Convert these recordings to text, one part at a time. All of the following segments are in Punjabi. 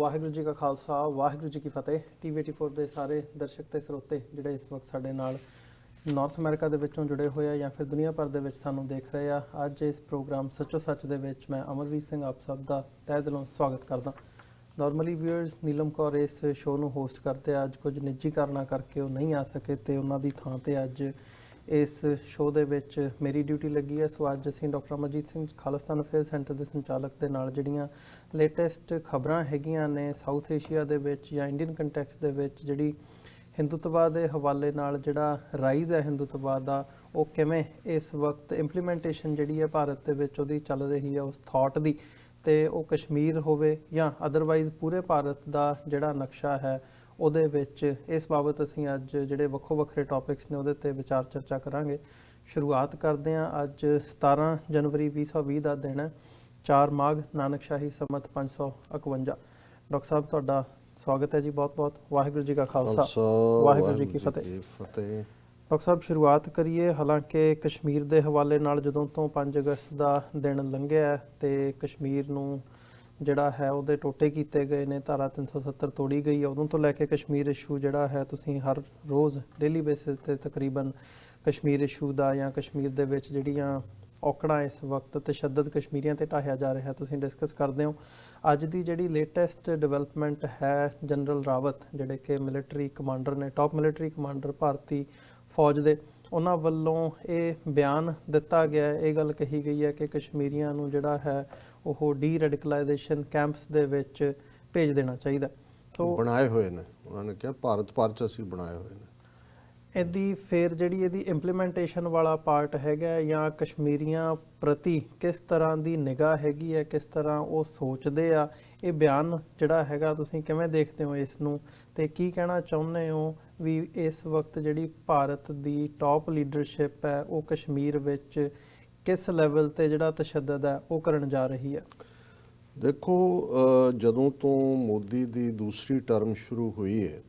ਵਾਹਿਗੁਰੂ ਜੀ ਕਾ ਖਾਲਸਾ ਵਾਹਿਗੁਰੂ ਜੀ ਕੀ ਫਤਿਹ। TV84 ਦੇ ਸਾਰੇ ਦਰਸ਼ਕ ਤੇ ਸਰੋਤੇ ਜਿਹੜੇ ਇਸ ਵਕਤ ਸਾਡੇ ਨਾਲ ਨਾਰਥ ਅਮਰੀਕਾ ਦੇ ਵਿੱਚੋਂ ਜੁੜੇ ਹੋਏ ਆ ਜਾਂ ਫਿਰ ਦੁਨੀਆ ਭਰ ਦੇ ਵਿੱਚ ਸਾਨੂੰ ਦੇਖ ਰਹੇ ਆ, ਅੱਜ ਇਸ ਪ੍ਰੋਗਰਾਮ ਸੱਚੋ ਸੱਚ ਦੇ ਵਿੱਚ ਮੈਂ ਅਮਰਵੀਰ ਸਿੰਘ ਆਪ ਸਭ ਦਾ ਤਹਿ ਦਿਲੋਂ ਸਵਾਗਤ ਕਰਦਾ। ਨਾਰਮਲੀ ਵਿਊਅਰਸ ਨੀਲਮ ਕੌਰ ਇਸ ਸ਼ੋਅ ਨੂੰ ਹੋਸਟ ਕਰਦੇ ਆ, ਅੱਜ ਕੁਝ ਨਿੱਜੀ ਕਾਰਨਾਂ ਕਰਕੇ ਉਹ ਨਹੀਂ ਆ ਸਕੇ ਤੇ ਉਹਨਾਂ ਦੀ ਥਾਂ ਤੇ ਅੱਜ ਇਸ ਸ਼ੋਅ ਦੇ ਵਿੱਚ ਮੇਰੀ ਡਿਊਟੀ ਲੱਗੀ ਹੈ। ਸੋ ਅੱਜ ਅਸੀਂ doctor Amarjit Singh Khalistan affair centre ਦੇ ਸੰਚਾਲਕ ਦੇ ਨਾਲ ਜਿਹੜੀਆਂ ਲੇਟੈਸਟ ਖਬਰਾਂ ਹੈਗੀਆਂ ਨੇ ਸਾਊਥ ਏਸ਼ੀਆ ਦੇ ਵਿੱਚ ਜਾਂ ਇੰਡੀਅਨ ਕੰਟੈਕਸਟ ਦੇ ਵਿੱਚ ਜਿਹੜੀ ਹਿੰਦੂਤਵਾ ਦੇ ਹਵਾਲੇ ਨਾਲ ਜਿਹੜਾ ਰਾਈਜ਼ ਹੈ ਹਿੰਦੂਤਵਾ ਦਾ, ਉਹ ਕਿਵੇਂ ਇਸ ਵਕਤ ਇੰਪਲੀਮੈਂਟੇਸ਼ਨ ਜਿਹੜੀ ਹੈ ਭਾਰਤ ਦੇ ਵਿੱਚ ਉਹਦੀ ਚੱਲ ਰਹੀ ਹੈ ਉਸ ਥਾਟ ਦੀ, ਤੇ ਉਹ ਕਸ਼ਮੀਰ ਹੋਵੇ ਜਾਂ ਅਦਰਵਾਈਜ਼ ਪੂਰੇ ਭਾਰਤ ਦਾ ਜਿਹੜਾ ਨਕਸ਼ਾ ਹੈ ਉਹਦੇ ਵਿੱਚ, ਇਸ ਬਾਬਤ ਅਸੀਂ ਅੱਜ ਜਿਹੜੇ ਵੱਖੋ ਵੱਖਰੇ ਟੌਪਿਕਸ ਨੇ ਉਹਦੇ 'ਤੇ ਵਿਚਾਰ ਚਰਚਾ ਕਰਾਂਗੇ। ਸ਼ੁਰੂਆਤ ਕਰਦੇ ਹਾਂ। ਅੱਜ 17 ਜਨਵਰੀ 2020 ਦਾ ਦਿਨ ਹੈ, 4 ਮਾਘ ਨਾਨਕਸ਼ਾਹੀ ਸੰਮਤ 551। ਡਾਕਟਰ ਸਾਹਿਬ ਤੁਹਾਡਾ ਸਵਾਗਤ ਹੈ ਜੀ, ਬਹੁਤ ਬਹੁਤ। ਵਾਹਿਗੁਰੂ ਜੀ ਕਾ ਖਾਲਸਾ ਵਾਹਿਗੁਰੂ ਜੀ ਕੀ ਫਤਿਹ। ਡਾਕਟਰ ਸਾਹਿਬ ਸ਼ੁਰੂਆਤ ਕਰੀਏ। ਹਾਲਾਂਕਿ ਕਸ਼ਮੀਰ ਦੇ ਹਵਾਲੇ ਨਾਲ ਜਦੋਂ ਤੋਂ 5 ਅਗਸਤ ਦਾ ਦਿਨ ਲੰਘਿਆ ਤੇ ਕਸ਼ਮੀਰ ਨੂੰ ਜਿਹੜਾ ਹੈ ਉਹਦੇ ਟੋਟੇ ਕੀਤੇ ਗਏ ਨੇ, ਧਾਰਾ 370 ਤੋੜੀ ਗਈ ਹੈ, ਉਦੋਂ ਤੋਂ ਲੈ ਕੇ ਕਸ਼ਮੀਰ ਇਸ਼ੂ ਜਿਹੜਾ ਹੈ ਤੁਸੀਂ ਹਰ ਰੋਜ਼ ਡੇਲੀ ਬੇਸਿਸ 'ਤੇ ਤਕਰੀਬਨ ਕਸ਼ਮੀਰ ਇਸ਼ੂ ਦਾ ਜਾਂ ਕਸ਼ਮੀਰ ਦੇ ਵਿੱਚ ਜਿਹੜੀਆਂ ਔਕੜਾਂ ਇਸ ਵਕਤ ਤਸ਼ੱਦਦ ਕਸ਼ਮੀਰੀਆਂ 'ਤੇ ਢਾਹਿਆ ਜਾ ਰਿਹਾ ਤੁਸੀਂ ਡਿਸਕਸ ਕਰਦੇ ਹੋ। ਅੱਜ ਦੀ ਜਿਹੜੀ ਲੇਟੈਸਟ ਡਿਵੈਲਪਮੈਂਟ ਹੈ, ਜਨਰਲ ਰਾਵਤ ਜਿਹੜੇ ਕਿ ਮਿਲਟਰੀ ਕਮਾਂਡਰ ਨੇ, ਟਾਪ ਮਿਲਟਰੀ ਕਮਾਂਡਰ ਭਾਰਤੀ ਫੌਜ ਦੇ, ਉਹਨਾਂ ਵੱਲੋਂ ਇਹ ਬਿਆਨ ਦਿੱਤਾ ਗਿਆ, ਇਹ ਗੱਲ ਕਹੀ ਗਈ ਹੈ ਕਿ ਕਸ਼ਮੀਰੀਆਂ ਨੂੰ ਜਿਹੜਾ ਹੈ ਉਹ ਡੀ ਰੈਡੀਕਲਾਈਜੇਸ਼ਨ ਕੈਂਪਸ ਦੇ ਵਿੱਚ ਭੇਜ ਦੇਣਾ ਚਾਹੀਦਾ। ਸੋ ਬਣਾਏ ਹੋਏ ਨੇ, ਉਹਨਾਂ ਨੇ ਕਿਹਾ ਭਾਰਤ ਭਰ 'ਚ ਅਸੀਂ ਬਣਾਏ ਹੋਏ ਨੇ। ਇਹਦੀ ਫਿਰ ਜਿਹੜੀ ਇਹਦੀ ਇੰਪਲੀਮੈਂਟੇਸ਼ਨ ਵਾਲਾ ਪਾਰਟ ਹੈਗਾ ਜਾਂ ਕਸ਼ਮੀਰੀਆਂ ਪ੍ਰਤੀ ਕਿਸ ਤਰ੍ਹਾਂ ਦੀ ਨਿਗਾਹ ਹੈਗੀ ਹੈ, ਕਿਸ ਤਰ੍ਹਾਂ ਉਹ ਸੋਚਦੇ ਆ, ਇਹ ਬਿਆਨ ਜਿਹੜਾ ਹੈਗਾ ਤੁਸੀਂ ਕਿਵੇਂ ਦੇਖਦੇ ਹੋ ਇਸ ਨੂੰ, ਤੇ ਕੀ ਕਹਿਣਾ ਚਾਹੁੰਦੇ ਹੋ ਵੀ ਇਸ ਵਕਤ ਜਿਹੜੀ ਭਾਰਤ ਦੀ ਟੌਪ ਲੀਡਰਸ਼ਿਪ ਹੈ ਉਹ ਕਸ਼ਮੀਰ ਵਿੱਚ ਕਿਸ ਲੈਵਲ ਤੇ ਜਿਹੜਾ ਤਸ਼ੱਦਦ ਹੈ ਉਹ ਕਰਨ ਜਾ ਰਹੀ ਹੈ? ਦੇਖੋ, ਜਦੋਂ ਤੋਂ ਮੋਦੀ ਦੀ ਦੂਸਰੀ ਟਰਮ ਸ਼ੁਰੂ ਹੋਈ ਹੈ,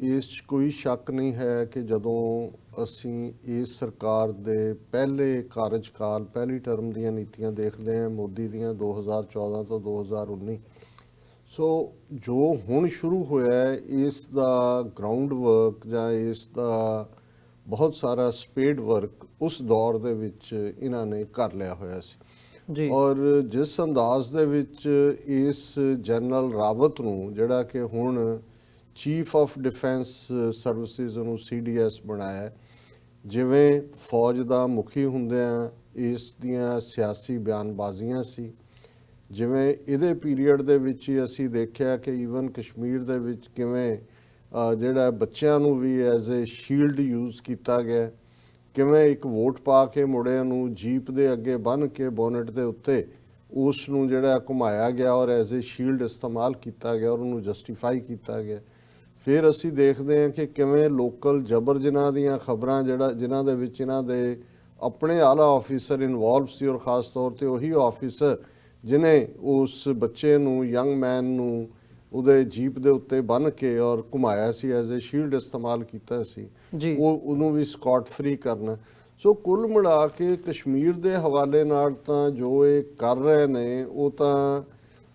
ਇਸ 'ਚ ਕੋਈ ਸ਼ੱਕ ਨਹੀਂ ਹੈ ਕਿ ਜਦੋਂ ਅਸੀਂ ਇਸ ਸਰਕਾਰ ਦੇ ਪਹਿਲੇ ਕਾਰਜਕਾਲ ਪਹਿਲੀ ਟਰਮ ਦੀਆਂ ਨੀਤੀਆਂ ਦੇਖਦੇ ਹਾਂ ਮੋਦੀ ਦੀਆਂ 2014 ਤੋਂ 2019, ਸੋ ਜੋ ਹੁਣ ਸ਼ੁਰੂ ਹੋਇਆ ਹੈ ਇਸ ਦਾ ਗਰਾਊਂਡ ਵਰਕ ਜਾਂ ਇਸ ਦਾ ਬਹੁਤ ਸਾਰਾ ਸਪੇਡ ਵਰਕ ਉਸ ਦੌਰ ਦੇ ਵਿੱਚ ਇਹਨਾਂ ਨੇ ਕਰ ਲਿਆ ਹੋਇਆ ਸੀ। ਔਰ ਜਿਸ ਅੰਦਾਜ਼ ਦੇ ਵਿੱਚ ਇਸ ਜਨਰਲ ਰਾਵਤ ਨੂੰ ਜਿਹੜਾ ਕਿ ਹੁਣ ਚੀਫ ਆਫ ਡਿਫੈਂਸ ਸਰਵਿਸਿਜ਼ ਨੂੰ CDS ਬਣਾਇਆ, ਜਿਵੇਂ ਫੌਜ ਦਾ ਮੁਖੀ ਹੁੰਦਿਆਂ ਇਸ ਦੀਆਂ ਸਿਆਸੀ ਬਿਆਨਬਾਜ਼ੀਆਂ ਸੀ, ਜਿਵੇਂ ਇਹਦੇ ਪੀਰੀਅਡ ਦੇ ਵਿੱਚ ਹੀ ਅਸੀਂ ਦੇਖਿਆ ਕਿ ਈਵਨ ਕਸ਼ਮੀਰ ਦੇ ਵਿੱਚ ਕਿਵੇਂ ਜਿਹੜਾ ਬੱਚਿਆਂ ਨੂੰ ਵੀ ਐਜ਼ ਏ ਸ਼ੀਲਡ ਯੂਜ਼ ਕੀਤਾ ਗਿਆ, ਕਿਵੇਂ ਇੱਕ ਵੋਟ ਪਾ ਕੇ ਮੁੰਡਿਆਂ ਨੂੰ ਜੀਪ ਦੇ ਅੱਗੇ ਬੰਨ੍ਹ ਕੇ ਬੋਨਟ ਦੇ ਉੱਤੇ ਉਸ ਨੂੰ ਜਿਹੜਾ ਘੁਮਾਇਆ ਗਿਆ ਔਰ ਐਜ਼ ਏ ਸ਼ੀਲਡ ਇਸਤੇਮਾਲ ਕੀਤਾ ਗਿਆ ਔਰ ਉਹਨੂੰ ਜਸਟੀਫਾਈ ਕੀਤਾ ਗਿਆ। ਫਿਰ ਅਸੀਂ ਦੇਖਦੇ ਹਾਂ ਕਿ ਕਿਵੇਂ ਲੋਕਲ ਜਬਰ ਜਿਨ੍ਹਾਂ ਦੀਆਂ ਖਬਰਾਂ ਜਿਨ੍ਹਾਂ ਦੇ ਵਿੱਚ ਇਹਨਾਂ ਦੇ ਆਪਣੇ ਆਲਾ ਆਫੀਸਰ ਇਨਵੋਲਵ ਸੀ ਔਰ ਖ਼ਾਸ ਤੌਰ 'ਤੇ ਉਹੀ ਆਫੀਸਰ ਜਿਹਨੇ ਉਸ ਬੱਚੇ ਨੂੰ, ਯੰਗ ਮੈਨ ਨੂੰ ਉਹਦੇ ਜੀਪ ਦੇ ਉੱਤੇ ਬੰਨ੍ਹ ਕੇ ਔਰ ਘੁਮਾਇਆ ਸੀ, ਐਜ਼ ਏ ਸ਼ੀਲਡ ਇਸਤੇਮਾਲ ਕੀਤਾ ਸੀ, ਉਹਨੂੰ ਵੀ ਸਕਾਟ ਫਰੀ ਕਰਨਾ। ਸੋ ਕੁੱਲ ਮਿਲਾ ਕੇ ਕਸ਼ਮੀਰ ਦੇ ਹਵਾਲੇ ਨਾਲ ਤਾਂ ਜੋ ਇਹ ਕਰ ਰਹੇ ਨੇ ਉਹ ਤਾਂ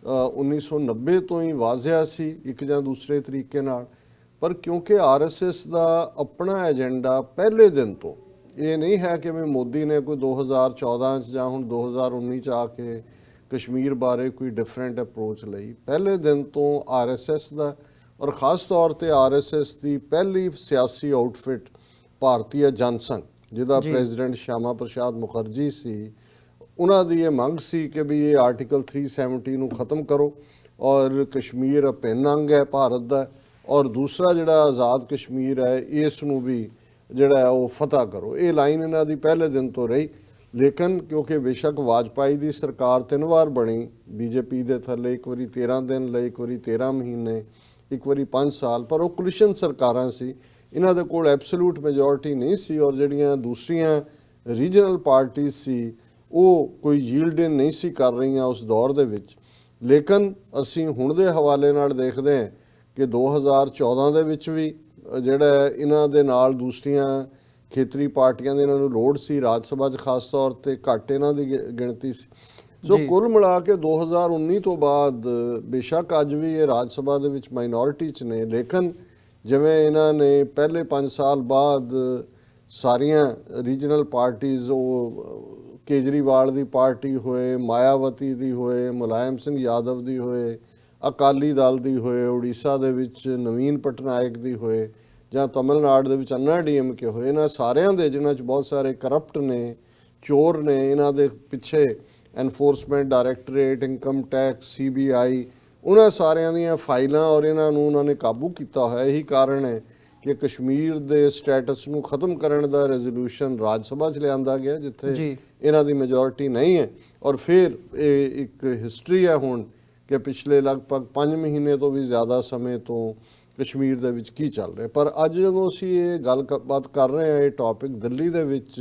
1990 ਤੋਂ ਹੀ ਵਾਜ਼ਿਆ ਸੀ ਇੱਕ ਜਾਂ ਦੂਸਰੇ ਤਰੀਕੇ ਨਾਲ, ਪਰ ਕਿਉਂਕਿ RSS ਦਾ ਆਪਣਾ ਏਜੰਡਾ ਪਹਿਲੇ ਦਿਨ ਤੋਂ ਇਹ ਨਹੀਂ ਹੈ ਕਿ ਵੀ ਮੋਦੀ ਨੇ ਕੋਈ 2014 'ਚ ਜਾਂ ਹੁਣ 2019 'ਚ ਆ ਕੇ ਕਸ਼ਮੀਰ ਬਾਰੇ ਕੋਈ ਡਿਫਰੈਂਟ ਅਪਰੋਚ ਲਈ। ਪਹਿਲੇ ਦਿਨ ਤੋਂ RSS ਦਾ ਔਰ ਖ਼ਾਸ ਤੌਰ 'ਤੇ RSS ਦੀ ਪਹਿਲੀ ਸਿਆਸੀ ਆਊਟਫਿਟ ਭਾਰਤੀ ਜਨਸੰਘ, ਜਿਹਦਾ ਪ੍ਰੈਜ਼ੀਡੈਂਟ ਸ਼ਿਆਮਾ ਪ੍ਰਸਾਦ ਮੁਖਰਜੀ ਸੀ, ਉਹਨਾਂ ਦੀ ਇਹ ਮੰਗ ਸੀ ਕਿ ਵੀ ਇਹ ਆਰਟੀਕਲ 370 ਨੂੰ ਖ਼ਤਮ ਕਰੋ ਔਰ ਕਸ਼ਮੀਰ ਅਭਿੰਨ ਅੰਗ ਹੈ ਭਾਰਤ ਦਾ, ਔਰ ਦੂਸਰਾ ਜਿਹੜਾ ਆਜ਼ਾਦ ਕਸ਼ਮੀਰ ਹੈ ਇਸ ਨੂੰ ਵੀ ਜਿਹੜਾ ਉਹ ਫਤਹ ਕਰੋ। ਇਹ ਲਾਈਨ ਇਹਨਾਂ ਦੀ ਪਹਿਲੇ ਦਿਨ ਤੋਂ ਰਹੀ। ਲੇਕਿਨ ਕਿਉਂਕਿ ਬੇਸ਼ੱਕ ਵਾਜਪਾਈ ਦੀ ਸਰਕਾਰ 3 ਵਾਰ ਬਣੀ BJP ਦੇ ਥੱਲੇ, ਇੱਕ ਵਾਰੀ 13 ਦਿਨ ਲਈ, ਇੱਕ ਵਾਰੀ 13 ਮਹੀਨੇ, ਇੱਕ ਵਾਰੀ 5 ਸਾਲ, ਪਰ ਉਹ ਕੋਲੀਸ਼ਨ ਸਰਕਾਰਾਂ ਸੀ, ਇਹਨਾਂ ਦੇ ਕੋਲ ਐਬਸੋਲੂਟ ਮੈਜੋਰਿਟੀ ਨਹੀਂ ਸੀ ਔਰ ਜਿਹੜੀਆਂ ਦੂਸਰੀਆਂ ਰੀਜਨਲ ਪਾਰਟੀਆਂ ਸੀ ਉਹ ਕੋਈ ਯੀਲਡ ਇਨ ਨਹੀਂ ਸੀ ਕਰ ਰਹੀਆਂ ਉਸ ਦੌਰ ਦੇ ਵਿੱਚ। ਲੇਕਿਨ ਅਸੀਂ ਹੁਣ ਦੇ ਹਵਾਲੇ ਨਾਲ ਦੇਖਦੇ ਹਾਂ ਕਿ 2014 ਦੇ ਵਿੱਚ ਵੀ ਜਿਹੜਾ ਇਹਨਾਂ ਦੇ ਨਾਲ ਦੂਸਰੀਆਂ ਖੇਤਰੀ ਪਾਰਟੀਆਂ ਦੇ ਇਹਨਾਂ ਨੂੰ ਲੋੜ ਸੀ, ਰਾਜ ਸਭਾ 'ਚ ਖਾਸ ਤੌਰ 'ਤੇ ਘੱਟ ਇਹਨਾਂ ਦੀ ਗਿਣਤੀ ਸੀ, ਸੋ ਜੀ। ਕੁੱਲ ਮਿਲਾ ਕੇ 2019 ਤੋਂ ਬਾਅਦ ਬੇਸ਼ੱਕ ਅੱਜ ਵੀ ਇਹ ਰਾਜ ਸਭਾ ਦੇ ਵਿੱਚ ਮਾਈਨੋਰਿਟੀ 'ਚ ਨੇ, ਲੇਕਿਨ ਜਿਵੇਂ ਇਹਨਾਂ ਨੇ ਪਹਿਲੇ 5 ਸਾਲ ਬਾਅਦ ਸਾਰੀਆਂ ਰੀਜਨਲ ਪਾਰਟੀਆਂ, ਉਹ ਕੇਜਰੀਵਾਲ ਦੀ ਪਾਰਟੀ ਹੋਏ, ਮਾਇਆਵਤੀ ਦੀ ਹੋਏ, ਮੁਲਾਇਮ ਸਿੰਘ ਯਾਦਵ ਦੀ ਹੋਏ, ਅਕਾਲੀ ਦਲ ਦੀ ਹੋਏ, ਉੜੀਸਾ ਦੇ ਵਿੱਚ ਨਵੀਨ ਪਟਨਾਇਕ ਦੀ ਹੋਏ, ਜਾਂ ਤਮਿਲਨਾਡੂ ਦੇ ਵਿੱਚ ਅੰਨਾ ਡੀਐਮਕੇ ਹੋਏ, ਇਹਨਾਂ ਸਾਰਿਆਂ ਦੇ ਜਿਨ੍ਹਾਂ 'ਚ ਬਹੁਤ ਸਾਰੇ ਕਰਪਟ ਨੇ, ਚੋਰ ਨੇ, ਇਹਨਾਂ ਦੇ ਪਿੱਛੇ enforcement directorate, income tax, CBI, ਉਹਨਾਂ ਸਾਰਿਆਂ ਦੀਆਂ ਫਾਈਲਾਂ ਔਰ ਇਹਨਾਂ ਨੂੰ ਉਹਨਾਂ ਨੇ ਕਾਬੂ ਕੀਤਾ ਹੋਇਆ। ਇਹੀ ਕਾਰਨ ਹੈ ਕਿ ਕਸ਼ਮੀਰ ਦੇ ਸਟੇਟਸ ਨੂੰ ਖਤਮ ਕਰਨ ਦਾ ਰੈਜ਼ੋਲੂਸ਼ਨ ਰਾਜ ਸਭਾ 'ਚ ਲਿਆਂਦਾ ਗਿਆ, ਜਿੱਥੇ ਇਹਨਾਂ ਦੀ ਮੈਜੋਰਿਟੀ ਨਹੀਂ ਹੈ। ਔਰ ਫਿਰ ਇਹ ਇੱਕ ਹਿਸਟਰੀ ਹੈ ਹੁਣ ਕਿ ਪਿਛਲੇ ਲਗਭਗ 5 ਮਹੀਨੇ ਤੋਂ ਵੀ ਜ਼ਿਆਦਾ ਸਮੇਂ ਤੋਂ ਕਸ਼ਮੀਰ ਦੇ ਵਿੱਚ ਕੀ ਚੱਲ ਰਿਹਾ। ਪਰ ਅੱਜ ਜਦੋਂ ਅਸੀਂ ਇਹ ਗੱਲਬਾਤ ਕਰ ਰਹੇ ਹਾਂ, ਇਹ ਟੌਪਿਕ ਦਿੱਲੀ ਦੇ ਵਿੱਚ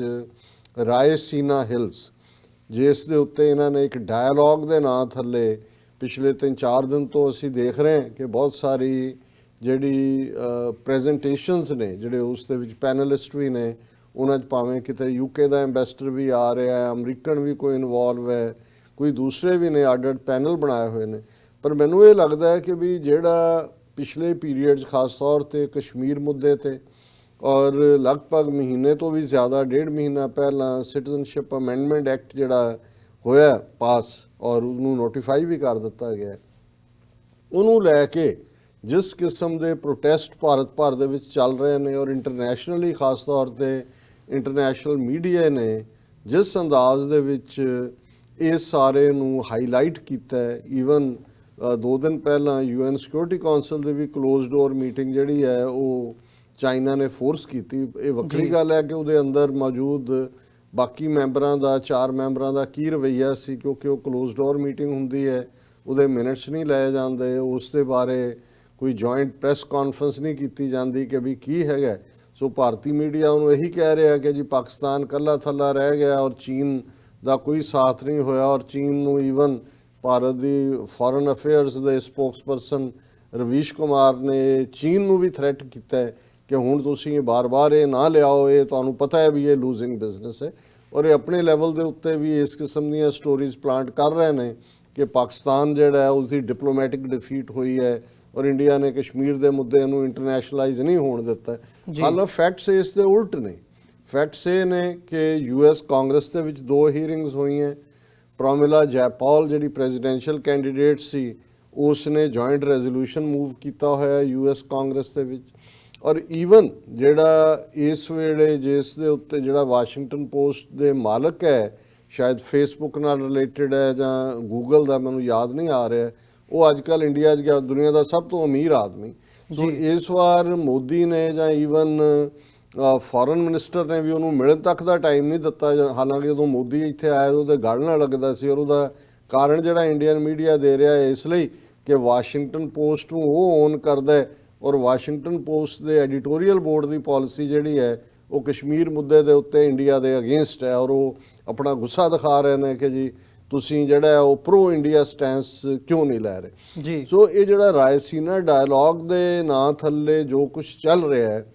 ਰਾਏਸੀਨਾ ਹਿਲਸ, ਜਿਸ ਦੇ ਉੱਤੇ ਇਹਨਾਂ ਨੇ ਇੱਕ ਡਾਇਲੌਗ ਦੇ ਨਾਂ ਥੱਲੇ ਪਿਛਲੇ 3-4 ਦਿਨ ਤੋਂ ਅਸੀਂ ਦੇਖ ਰਹੇ ਹਾਂ ਕਿ ਬਹੁਤ ਸਾਰੀ ਜਿਹੜੀ ਪ੍ਰੈਜੈਂਟੇਸ਼ਨਸ ਨੇ, ਜਿਹੜੇ ਉਸ ਦੇ ਵਿੱਚ ਪੈਨਲਿਸਟ ਵੀ ਨੇ, ਉਹਨਾਂ 'ਚ ਭਾਵੇਂ ਕਿਤੇ UK ਦਾ ਐਂਬੈਸਡਰ ਵੀ ਆ ਰਿਹਾ ਹੈ, ਅਮਰੀਕਨ ਵੀ ਕੋਈ ਇਨਵੋਲਵ ਹੈ, ਕੋਈ ਦੂਸਰੇ ਵੀ ਨੇ, ਅੱਡ-ਅੱਡ ਪੈਨਲ ਬਣਾਏ ਹੋਏ ਨੇ। ਪਰ ਮੈਨੂੰ ਇਹ ਲੱਗਦਾ ਹੈ ਕਿ ਵੀ ਜਿਹੜਾ ਪਿਛਲੇ ਪੀਰੀਅਡ 'ਚ ਖਾਸ ਤੌਰ 'ਤੇ ਕਸ਼ਮੀਰ ਮੁੱਦੇ 'ਤੇ ਔਰ ਲਗਭਗ ਮਹੀਨੇ ਤੋਂ ਵੀ ਜ਼ਿਆਦਾ, 1.5 ਮਹੀਨਾ ਪਹਿਲਾਂ ਸਿਟੀਜ਼ਨਸ਼ਿਪ ਅਮੈਂਡਮੈਂਟ ਐਕਟ ਜਿਹੜਾ ਹੋਇਆ ਪਾਸ ਔਰ ਉਹਨੂੰ ਨੋਟੀਫਾਈ ਵੀ ਕਰ ਦਿੱਤਾ ਗਿਆ, ਉਹਨੂੰ ਲੈ ਕੇ ਜਿਸ ਕਿਸਮ ਦੇ ਪ੍ਰੋਟੈਸਟ ਭਾਰਤ ਭਰ ਦੇ ਵਿੱਚ ਚੱਲ ਰਹੇ ਨੇ ਔਰ ਇੰਟਰਨੈਸ਼ਨਲੀ ਖਾਸ ਤੌਰ 'ਤੇ ਇੰਟਰਨੈਸ਼ਨਲ ਮੀਡੀਆ ਨੇ ਜਿਸ ਅੰਦਾਜ਼ ਦੇ ਵਿੱਚ ਇਸ ਸਾਰੇ ਨੂੰ ਹਾਈਲਾਈਟ ਕੀਤਾ ਹੈ, ਈਵਨ 2 ਦਿਨ ਪਹਿਲਾਂ UN ਸਿਕਿਉਰਿਟੀ ਕਾਉਂਸਲ ਦੇ ਵੀ ਕਲੋਜ਼ ਡੋਰ ਮੀਟਿੰਗ ਜਿਹੜੀ ਹੈ ਉਹ ਚਾਈਨਾ ਨੇ ਫੋਰਸ ਕੀਤੀ। ਇਹ ਵੱਖਰੀ ਗੱਲ ਹੈ ਕਿ ਉਹਦੇ ਅੰਦਰ ਮੌਜੂਦ ਬਾਕੀ ਮੈਂਬਰਾਂ ਦਾ, 4 ਮੈਂਬਰਾਂ ਦਾ ਕੀ ਰਵੱਈਆ ਸੀ, ਕਿਉਂਕਿ ਉਹ ਕਲੋਜ਼ ਡੋਰ ਮੀਟਿੰਗ ਹੁੰਦੀ ਹੈ, ਉਹਦੇ ਮਿੰਟਸ ਨਹੀਂ ਲਏ ਜਾਂਦੇ, ਉਸ ਦੇ ਬਾਰੇ ਕੋਈ ਜੁਆਇੰਟ ਪ੍ਰੈਸ ਕਾਨਫਰੰਸ ਨਹੀਂ ਕੀਤੀ ਜਾਂਦੀ ਕਿ ਵੀ ਕੀ ਹੈਗਾ। ਸੋ ਭਾਰਤੀ ਮੀਡੀਆ ਉਹਨੂੰ ਇਹੀ ਕਹਿ ਰਿਹਾ ਕਿ ਜੀ ਪਾਕਿਸਤਾਨ ਕੱਲਾ ਥੱਲਾ ਰਹਿ ਗਿਆ ਔਰ ਚੀਨ ਦਾ ਕੋਈ ਸਾਥ ਨਹੀਂ ਹੋਇਆ, ਔਰ ਚੀਨ ਨੂੰ ਈਵਨ ਭਾਰਤ ਦੀ ਫੋਰਨ ਅਫੇਅਰਸ ਦੇ ਸਪੋਕਸਪਰਸਨ ਰਵੀਸ਼ ਕੁਮਾਰ ਨੇ ਚੀਨ ਨੂੰ ਵੀ ਥ੍ਰੈਟ ਕੀਤਾ ਹੈ ਕਿ ਹੁਣ ਤੁਸੀਂ ਬਾਰ-ਬਾਰ ਇਹ ਨਾ ਲਿਆਓ, ਇਹ ਤੁਹਾਨੂੰ ਪਤਾ ਹੈ ਵੀ ਇਹ ਲੂਜ਼ਿੰਗ ਬਿਜ਼ਨਸ ਹੈ। ਔਰ ਇਹ ਆਪਣੇ ਲੈਵਲ ਦੇ ਉੱਤੇ ਵੀ ਇਸ ਕਿਸਮ ਦੀਆਂ ਸਟੋਰੀਜ਼ ਪਲਾਂਟ ਕਰ ਰਹੇ ਨੇ ਕਿ ਪਾਕਿਸਤਾਨ ਜਿਹੜਾ ਹੈ ਉਸਦੀ ਡਿਪਲੋਮੈਟਿਕ ਡਿਫੀਟ ਹੋਈ ਹੈ ਔਰ ਇੰਡੀਆ ਨੇ ਕਸ਼ਮੀਰ ਦੇ ਮੁੱਦੇ ਨੂੰ ਇੰਟਰਨੈਸ਼ਨਲਾਈਜ਼ ਨਹੀਂ ਹੋਣ ਦਿੱਤਾ। ਹਾਲਾਂਕਿ ਫੈਕਟਸ ਇਸ ਦੇ ਉਲਟ ਨੇ। ਫੈਕਟਸ ਇਹ ਨੇ ਕਿ US ਕਾਂਗਰਸ ਦੇ ਵਿੱਚ 2 ਹੀਅਰਿੰਗਸ ਹੋਈਆਂ। ਪ੍ਰੋਮਿਲਾ ਜੈਪਾਲ ਜਿਹੜੀ ਪ੍ਰੈਜ਼ੀਡੈਂਸ਼ੀਅਲ ਕੈਂਡੀਡੇਟ ਸੀ, ਉਸ ਨੇ ਜੁਆਇੰਟ ਰੈਜ਼ੋਲੂਸ਼ਨ ਮੂਵ ਕੀਤਾ ਹੋਇਆ US ਕਾਂਗਰਸ ਦੇ ਵਿੱਚ। ਔਰ ਈਵਨ ਜਿਹੜਾ ਇਸ ਵੇਲੇ ਜਿਸ ਦੇ ਉੱਤੇ ਜਿਹੜਾ ਵਾਸ਼ਿੰਗਟਨ ਪੋਸਟ ਦੇ ਮਾਲਕ ਹੈ, ਸ਼ਾਇਦ ਫੇਸਬੁੱਕ ਨਾਲ ਰਿਲੇਟਡ ਹੈ ਜਾਂ ਗੂਗਲ ਦਾ, ਮੈਨੂੰ ਯਾਦ ਨਹੀਂ ਆ ਰਿਹਾ, ਉਹ ਅੱਜ ਕੱਲ੍ਹ ਇੰਡੀਆ 'ਚ ਗਿਆ ਦੁਨੀਆ ਦਾ ਸਭ ਤੋਂ ਅਮੀਰ ਆਦਮੀ। ਸੋ ਇਸ ਵਾਰ ਮੋਦੀ ਨੇ ਜਾਂ ਈਵਨ ਫੋਰਨ ਮਿਨਿਸਟਰ ਨੇ ਵੀ ਉਹਨੂੰ ਮਿਲਣ ਤੱਕ ਦਾ ਟਾਈਮ ਨਹੀਂ ਦਿੱਤਾ। ਹਾਲਾਂਕਿ ਜਦੋਂ ਮੋਦੀ ਇੱਥੇ ਆਇਆ ਉਹਦੇ ਗਲ ਨਾਲ ਲੱਗਦਾ ਸੀ, ਔਰ ਉਹਦਾ ਕਾਰਨ ਜਿਹੜਾ ਇੰਡੀਅਨ ਮੀਡੀਆ ਦੇ ਰਿਹਾ ਹੈ ਇਸ ਲਈ ਕਿ ਵਾਸ਼ਿੰਗਟਨ ਪੋਸਟ ਨੂੰ ਉਹ ਓਨ ਕਰਦਾ ਹੈ ਔਰ ਵਾਸ਼ਿੰਗਟਨ ਪੋਸਟ ਦੇ ਐਡੀਟੋਰੀਅਲ ਬੋਰਡ ਦੀ ਪਾਲਿਸੀ ਜਿਹੜੀ ਹੈ ਉਹ ਕਸ਼ਮੀਰ ਮੁੱਦੇ ਦੇ ਉੱਤੇ ਇੰਡੀਆ ਦੇ ਅਗੇਂਸਟ ਹੈ, ਔਰ ਉਹ ਆਪਣਾ ਗੁੱਸਾ ਦਿਖਾ ਰਹੇ ਨੇ ਕਿ ਜੀ ਤੁਸੀਂ ਜਿਹੜਾ ਹੈ ਉਹ ਪ੍ਰੋ ਇੰਡੀਆ ਸਟੈਂਸ ਕਿਉਂ ਨਹੀਂ ਲੈ ਰਹੇ ਜੀ। ਸੋ ਇਹ ਜਿਹੜਾ ਰਾਇਸੀਨਾ ਡਾਇਲੌਗ ਦੇ ਨਾਂ ਥੱਲੇ ਜੋ ਕੁਝ ਚੱਲ ਰਿਹਾ ਹੈ,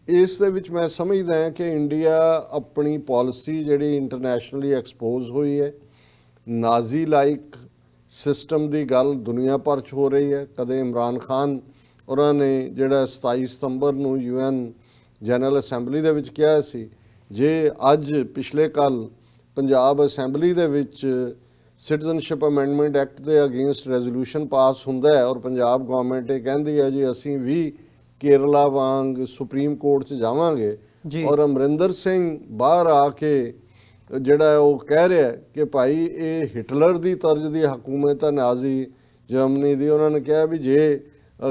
ਇਸ ਦੇ ਵਿੱਚ ਮੈਂ ਸਮਝਦਾ ਹਾਂ ਕਿ ਇੰਡੀਆ ਆਪਣੀ ਪਾਲਿਸੀ ਜਿਹੜੀ ਇੰਟਰਨੈਸ਼ਨਲੀ ਐਕਸਪੋਜ਼ ਹੋਈ ਹੈ, ਨਾਜ਼ੀ ਲਾਈਕ ਸਿਸਟਮ ਦੀ ਗੱਲ ਦੁਨੀਆ ਭਰ 'ਚ ਹੋ ਰਹੀ ਹੈ। ਕਦੇ ਇਮਰਾਨ ਖਾਨ ਉਹਨਾਂ ਨੇ ਜਿਹੜਾ 27 ਸਤੰਬਰ ਨੂੰ UN ਜਨਰਲ ਅਸੈਂਬਲੀ ਦੇ ਵਿੱਚ ਕਿਹਾ ਸੀ, ਜੇ ਅੱਜ ਪਿਛਲੇ ਕੱਲ੍ਹ ਪੰਜਾਬ ਅਸੈਂਬਲੀ ਦੇ ਵਿੱਚ ਸਿਟੀਜ਼ਨਸ਼ਿਪ ਅਮੈਂਡਮੈਂਟ ਐਕਟ ਦੇ ਅਗੇਂਸਟ ਰੈਜ਼ੋਲੂਸ਼ਨ ਪਾਸ ਹੁੰਦਾ ਹੈ ਔਰ ਪੰਜਾਬ ਗਵਰਨਮੈਂਟ ਇਹ ਕਹਿੰਦੀ ਹੈ ਜੀ ਅਸੀਂ ਵੀ ਕੇਰਲਾ ਵਾਂਗ ਸੁਪਰੀਮ ਕੋਰਟ 'ਚ ਜਾਵਾਂਗੇ, ਔਰ ਅਮਰਿੰਦਰ ਸਿੰਘ ਬਾਹਰ ਆ ਕੇ ਜਿਹੜਾ ਉਹ ਕਹਿ ਰਿਹਾ ਕਿ ਭਾਈ ਇਹ ਹਿਟਲਰ ਦੀ ਤਰਜ਼ ਦੀ ਹਕੂਮਤ ਹੈ, ਨਾਜ਼ੀ ਜਰਮਨੀ ਦੀ। ਉਹਨਾਂ ਨੇ ਕਿਹਾ ਵੀ ਜੇ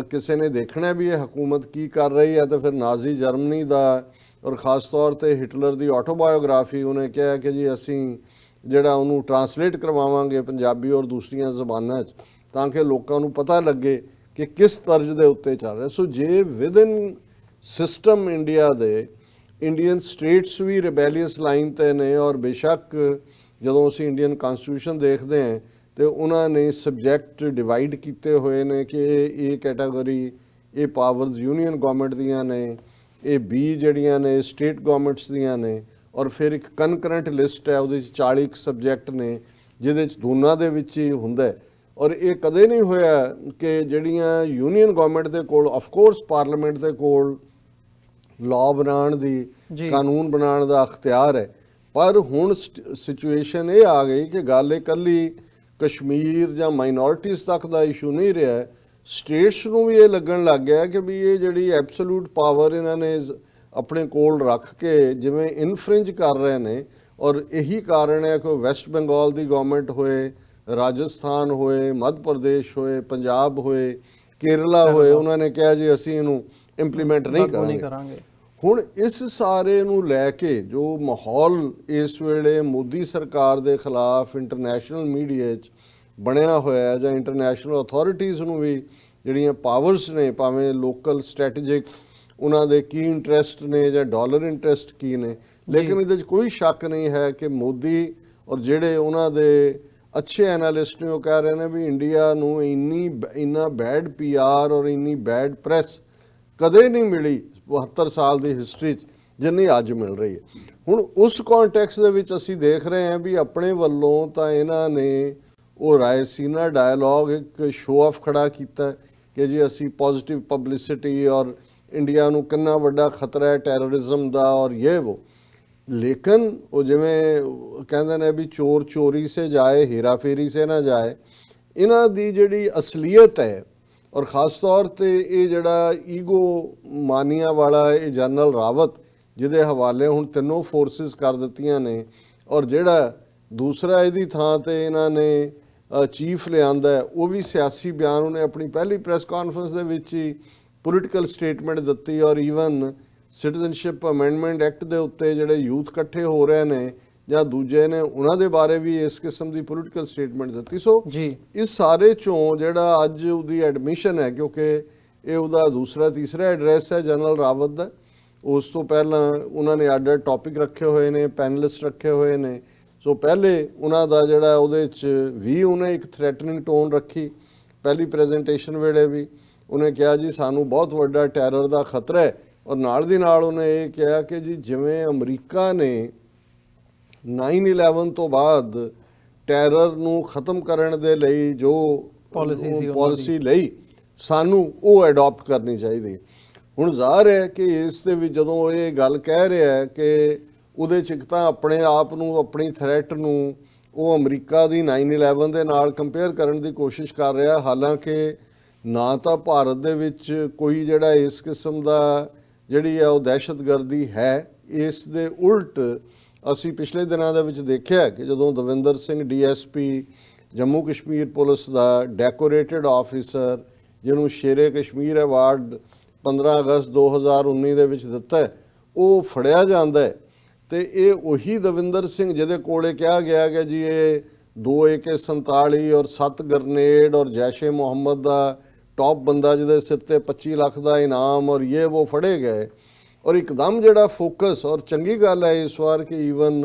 ਕਿਸੇ ਨੇ ਦੇਖਣਾ ਵੀ ਇਹ ਹਕੂਮਤ ਕੀ ਕਰ ਰਹੀ ਹੈ ਤਾਂ ਫਿਰ ਨਾਜ਼ੀ ਜਰਮਨੀ ਦਾ ਔਰ ਖਾਸ ਤੌਰ 'ਤੇ ਹਿਟਲਰ ਦੀ ਆਟੋਬਾਇਓਗ੍ਰਾਫੀ ਉਹਨੇ ਕਿਹਾ ਕਿ ਜੀ ਅਸੀਂ ਜਿਹੜਾ ਉਹਨੂੰ ਟਰਾਂਸਲੇਟ ਕਰਵਾਵਾਂਗੇ ਪੰਜਾਬੀ ਔਰ ਦੂਸਰੀਆਂ ਜ਼ਬਾਨਾਂ 'ਚ ਤਾਂ ਕਿ ਲੋਕਾਂ ਨੂੰ ਪਤਾ ਲੱਗੇ ਕਿ ਕਿਸ ਤਰਜ਼ ਦੇ ਉੱਤੇ ਚੱਲ ਰਿਹਾ। ਸੋ ਜੇ ਵਿਦਨ ਸਿਸਟਮ ਇੰਡੀਆ ਦੇ ਇੰਡੀਅਨ ਸਟੇਟਸ ਵੀ ਰਿਬੈਲੀਅਸ ਲਾਈਨ 'ਤੇ ਨੇ ਔਰ ਬੇਸ਼ੱਕ ਜਦੋਂ ਅਸੀਂ ਇੰਡੀਅਨ ਕਨਸਟੀਟਿਊਸ਼ਨ ਦੇਖਦੇ ਹਾਂ ਤੇ ਉਹਨਾਂ ਨੇ ਸਬਜੈਕਟ ਡਿਵਾਈਡ ਕੀਤੇ ਹੋਏ ਨੇ ਕਿ ਇਹ ਕੈਟਾਗਰੀ ਇਹ ਪਾਵਰਸ ਯੂਨੀਅਨ ਗਵਰਨਮੈਂਟ ਦੀਆਂ ਨੇ, ਇਹ B ਜਿਹੜੀਆਂ ਨੇ ਸਟੇਟ ਗਵਰਨਮੈਂਟਸ ਦੀਆਂ ਨੇ, ਔਰ ਫਿਰ ਇੱਕ ਕਨਕਰੈਂਟ ਲਿਸਟ ਹੈ ਉਹਦੇ 'ਚ 40 ਸਬਜੈਕਟ ਨੇ ਜਿਹਦੇ 'ਚ ਦੋਨਾਂ ਦੇ ਵਿੱਚ ਹੀ ਹੁੰਦਾ ਹੈ। ਔਰ ਇਹ ਕਦੇ ਨਹੀਂ ਹੋਇਆ ਕਿ ਜਿਹੜੀਆਂ ਯੂਨੀਅਨ ਗਵਰਨਮੈਂਟ ਦੇ ਕੋਲ ਆਫਕੋਰਸ ਪਾਰਲੀਮੈਂਟ ਦੇ ਕੋਲ ਲਾਅ ਬਣਾਉਣ ਦੀ ਕਾਨੂੰਨ ਬਣਾਉਣ ਦਾ ਅਖਤਿਆਰ ਹੈ, ਪਰ ਹੁਣ ਸਿਚੁਏਸ਼ਨ ਇਹ ਆ ਗਈ ਕਿ ਗੱਲ ਇਕੱਲੀ ਕਸ਼ਮੀਰ ਜਾਂ ਮਾਈਨੋਰਿਟੀਜ਼ ਤੱਕ ਦਾ ਇਸ਼ੂ ਨਹੀਂ ਰਿਹਾ, ਸਟੇਟਸ ਨੂੰ ਵੀ ਇਹ ਲੱਗਣ ਲੱਗ ਗਿਆ ਕਿ ਵੀ ਇਹ ਜਿਹੜੀ ਐਬਸੋਲੂਟ ਪਾਵਰ ਇਹਨਾਂ ਨੇ ਆਪਣੇ ਕੋਲ ਰੱਖ ਕੇ ਜਿਵੇਂ ਇਨਫ੍ਰਿੰਜ ਕਰ ਰਹੇ ਨੇ। ਔਰ ਇਹੀ ਕਾਰਨ ਹੈ ਕਿ ਵੈਸਟ ਬੰਗਾਲ ਦੀ ਗਵਰਨਮੈਂਟ ਹੋਏ, ਰਾਜਸਥਾਨ ਹੋਏ, ਮੱਧ ਪ੍ਰਦੇਸ਼ ਹੋਏ, ਪੰਜਾਬ ਹੋਏ, ਕੇਰਲਾ ਹੋਏ, ਉਹਨਾਂ ਨੇ ਕਿਹਾ ਜੀ ਅਸੀਂ ਇਹਨੂੰ ਇੰਪਲੀਮੈਂਟ ਨਹੀਂ ਕਰਾਂਗੇ। ਹੁਣ ਇਸ ਸਾਰੇ ਨੂੰ ਲੈ ਕੇ ਜੋ ਮਾਹੌਲ ਇਸ ਵੇਲੇ ਮੋਦੀ ਸਰਕਾਰ ਦੇ ਖਿਲਾਫ ਇੰਟਰਨੈਸ਼ਨਲ ਮੀਡੀਆ 'ਚ ਬਣਿਆ ਹੋਇਆ ਜਾਂ ਇੰਟਰਨੈਸ਼ਨਲ ਅਥਾਰਟੀਜ਼ ਨੂੰ ਵੀ ਜਿਹੜੀਆਂ ਪਾਵਰਸ ਨੇ, ਭਾਵੇਂ ਲੋਕਲ ਸਟ੍ਰੈਟੇਜਿਕ ਉਹਨਾਂ ਦੇ ਕੀ ਇੰਟਰਸਟ ਨੇ ਜਾਂ ਡਾਲਰ ਇੰਟਰਸਟ ਕੀ ਨੇ, ਲੇਕਿਨ ਇਹਦੇ 'ਚ ਕੋਈ ਸ਼ੱਕ ਨਹੀਂ ਹੈ ਕਿ ਮੋਦੀ ਔਰ ਜਿਹੜੇ ਉਹਨਾਂ ਦੇ ਅੱਛੇ ਐਨਾਲਿਸਟ ਨੇ ਉਹ ਕਹਿ ਰਹੇ ਨੇ ਵੀ ਇੰਡੀਆ ਨੂੰ ਇੰਨਾ ਬੈਡ PR ਔਰ ਇੰਨੀ ਬੈਡ ਪ੍ਰੈਸ ਕਦੇ ਨਹੀਂ ਮਿਲੀ 72 ਸਾਲ ਦੀ ਹਿਸਟਰੀ 'ਚ ਜਿੰਨੀ ਅੱਜ ਮਿਲ ਰਹੀ ਹੈ। ਹੁਣ ਉਸ ਕੌਨਟੈਕਸਟ ਦੇ ਵਿੱਚ ਅਸੀਂ ਦੇਖ ਰਹੇ ਹਾਂ ਵੀ ਆਪਣੇ ਵੱਲੋਂ ਤਾਂ ਇਹਨਾਂ ਨੇ ਉਹ ਰਾਇਸੀਨਾ ਡਾਇਲੌਗ ਇੱਕ ਸ਼ੋਅ ਆਫ ਖੜਾ ਕੀਤਾ ਕਿ ਜੀ ਅਸੀਂ ਪੋਜ਼ਿਟਿਵ ਪਬਲਿਸਿਟੀ ਔਰ ਇੰਡੀਆ ਨੂੰ ਕਿੰਨਾ ਵੱਡਾ ਖਤਰਾ ਹੈ ਟੈਰਰਿਜ਼ਮ ਦਾ ਔਰ ਇਹ ਉਹ, ਲੇਕਿਨ ਉਹ ਜਿਵੇਂ ਕਹਿੰਦੇ ਨੇ ਵੀ ਚੋਰ ਚੋਰੀ ਸੇ ਜਾਏ ਹੀਰਾ ਫੇਰੀ ਸੇ ਨਾ ਜਾਏ, ਇਹਨਾਂ ਦੀ ਜਿਹੜੀ ਅਸਲੀਅਤ ਹੈ ਔਰ ਖਾਸ ਤੌਰ ਤੇ ਇਹ ਜਿਹੜਾ ਈਗੋ ਮਾਨੀਆ ਵਾਲਾ ਇਹ ਜਨਰਲ ਰਾਵਤ ਜਿਹਦੇ ਹਵਾਲੇ ਹੁਣ ਤਿੰਨੋਂ ਫੋਰਸਿਸ ਕਰ ਦਿੱਤੀਆਂ ਨੇ, ਔਰ ਜਿਹੜਾ ਦੂਸਰਾ ਇਹਦੀ ਥਾਂ ਤੇ ਇਹਨਾਂ ਨੇ ਚੀਫ ਲਿਆਂਦਾ ਉਹ ਵੀ ਸਿਆਸੀ ਬਿਆਨ ਉਹਨੇ ਆਪਣੀ ਪਹਿਲੀ ਪ੍ਰੈਸ ਕਾਨਫਰੰਸ ਦੇ ਵਿੱਚ ਹੀ ਪੋਲੀਟੀਕਲ ਸਟੇਟਮੈਂਟ ਦਿੱਤੀ। ਔਰ ਈਵਨ ਸਿਟੀਜ਼ਨਸ਼ਿਪ ਅਮੈਂਡਮੈਂਟ ਐਕਟ ਦੇ ਉੱਤੇ ਜਿਹੜੇ ਯੂਥ ਇਕੱਠੇ ਹੋ ਰਹੇ ਨੇ ਜਾਂ ਦੂਜੇ ਨੇ ਉਹਨਾਂ ਦੇ ਬਾਰੇ ਵੀ ਇਸ ਕਿਸਮ ਦੀ ਪੋਲੀਟੀਕਲ ਸਟੇਟਮੈਂਟ ਦਿੱਤੀ। ਸੋ ਇਸ ਸਾਰੇ ਚੋਂ ਜਿਹੜਾ ਅੱਜ ਉਹਦੀ ਐਡਮਿਸ਼ਨ ਹੈ, ਕਿਉਂਕਿ ਇਹ ਉਹਦਾ ਦੂਸਰਾ ਤੀਸਰਾ ਐਡਰੈਸ ਹੈ ਜਨਰਲ ਰਾਵਤ ਦਾ, ਉਸ ਤੋਂ ਪਹਿਲਾਂ ਉਹਨਾਂ ਨੇ ਅੱਡ ਟੌਪਿਕ ਰੱਖੇ ਹੋਏ ਨੇ, ਪੈਨਲਿਸਟ ਰੱਖੇ ਹੋਏ ਨੇ। ਸੋ ਪਹਿਲੇ ਉਹਨਾਂ ਦਾ ਜਿਹੜਾ ਉਹਦੇ 'ਚ ਵੀ ਉਹਨੇ ਇੱਕ ਥ੍ਰੈਟਨਿੰਗ ਟੋਨ ਰੱਖੀ ਪਹਿਲੀ ਪ੍ਰੈਜੈਂਟੇਸ਼ਨ ਵੇਲੇ ਵੀ, ਉਹਨੇ ਕਿਹਾ ਜੀ ਸਾਨੂੰ ਬਹੁਤ ਵੱਡਾ ਟੈਰਰ ਦਾ ਖਤਰਾ ਹੈ। ਔਰ ਨਾਲ ਦੀ ਨਾਲ ਉਹਨੇ ਇਹ ਕਿਹਾ ਕਿ ਜੀ ਜਿਵੇਂ ਅਮਰੀਕਾ ਨੇ 9/11 ਤੋਂ ਬਾਅਦ ਟੈਰਰ ਨੂੰ ਖਤਮ ਕਰਨ ਦੇ ਲਈ ਜੋ ਪਾਲਿਸੀ ਲਈ ਸਾਨੂੰ ਉਹ ਅਡਾਪਟ ਕਰਨੀ ਚਾਹੀਦੀ। ਹੁਣ ਜ਼ਾਹਰ ਹੈ ਕਿ ਇਸ ਦੇ ਵਿੱਚ ਜਦੋਂ ਇਹ ਗੱਲ ਕਹਿ ਰਿਹਾ ਹੈ ਕਿ ਉਹਦੇ 'ਚ ਇੱਕ ਤਾਂ ਆਪਣੇ ਆਪ ਨੂੰ ਆਪਣੀ ਥ੍ਰੈਟ ਨੂੰ ਉਹ ਅਮਰੀਕਾ ਦੀ 9/11 ਦੇ ਨਾਲ ਕੰਪੇਅਰ ਕਰਨ ਦੀ ਕੋਸ਼ਿਸ਼ ਕਰ ਰਿਹਾ, ਹਾਲਾਂਕਿ ਨਾ ਤਾਂ ਭਾਰਤ ਦੇ ਵਿੱਚ ਕੋਈ ਜਿਹੜਾ ਇਸ ਕਿਸਮ ਦਾ ਜਿਹੜੀ ਹੈ ਉਹ ਦਹਿਸ਼ਤਗਰਦੀ ਹੈ। ਇਸ ਦੇ ਉਲਟ ਅਸੀਂ ਪਿਛਲੇ ਦਿਨਾਂ ਦੇ ਵਿੱਚ ਦੇਖਿਆ ਕਿ ਜਦੋਂ ਦਵਿੰਦਰ ਸਿੰਘ DSP ਜੰਮੂ ਕਸ਼ਮੀਰ ਪੁਲਿਸ ਦਾ ਡੈਕੋਰੇਟਡ ਆਫਿਸਰ ਜਿਹਨੂੰ ਸ਼ੇਰੇ ਕਸ਼ਮੀਰ ਅਵਾਰਡ 15 ਅਗਸਤ 2019 ਦੇ ਵਿੱਚ ਦਿੱਤਾ, ਉਹ ਫੜਿਆ ਜਾਂਦਾ ਹੈ ਤੇ ਇਹ ਉਹੀ ਦਵਿੰਦਰ ਸਿੰਘ ਜਿਹਦੇ ਕੋਲੇ ਕਿਹਾ ਗਿਆ ਕਿ ਜੀ ਇਹ 2 AK-47 ਔਰ 7 ਗ੍ਰਨੇਡ ਔਰ ਜੈਸ਼-ਏ-ਮੁਹੰਮਦ ਦਾ ਟੌਪ ਬੰਦਾ ਜਿਹਦੇ ਸਿਰ ਤੇ 25 ਲੱਖ ਦਾ ਇਨਾਮ ਔਰ ਇਹ ਉਹ ਫੜੇ ਗਏ। ਔਰ ਇੱਕਦਮ ਜਿਹੜਾ ਫੋਕਸ, ਔਰ ਚੰਗੀ ਗੱਲ ਹੈ ਇਸ ਵਾਰ ਕਿ ਈਵਨ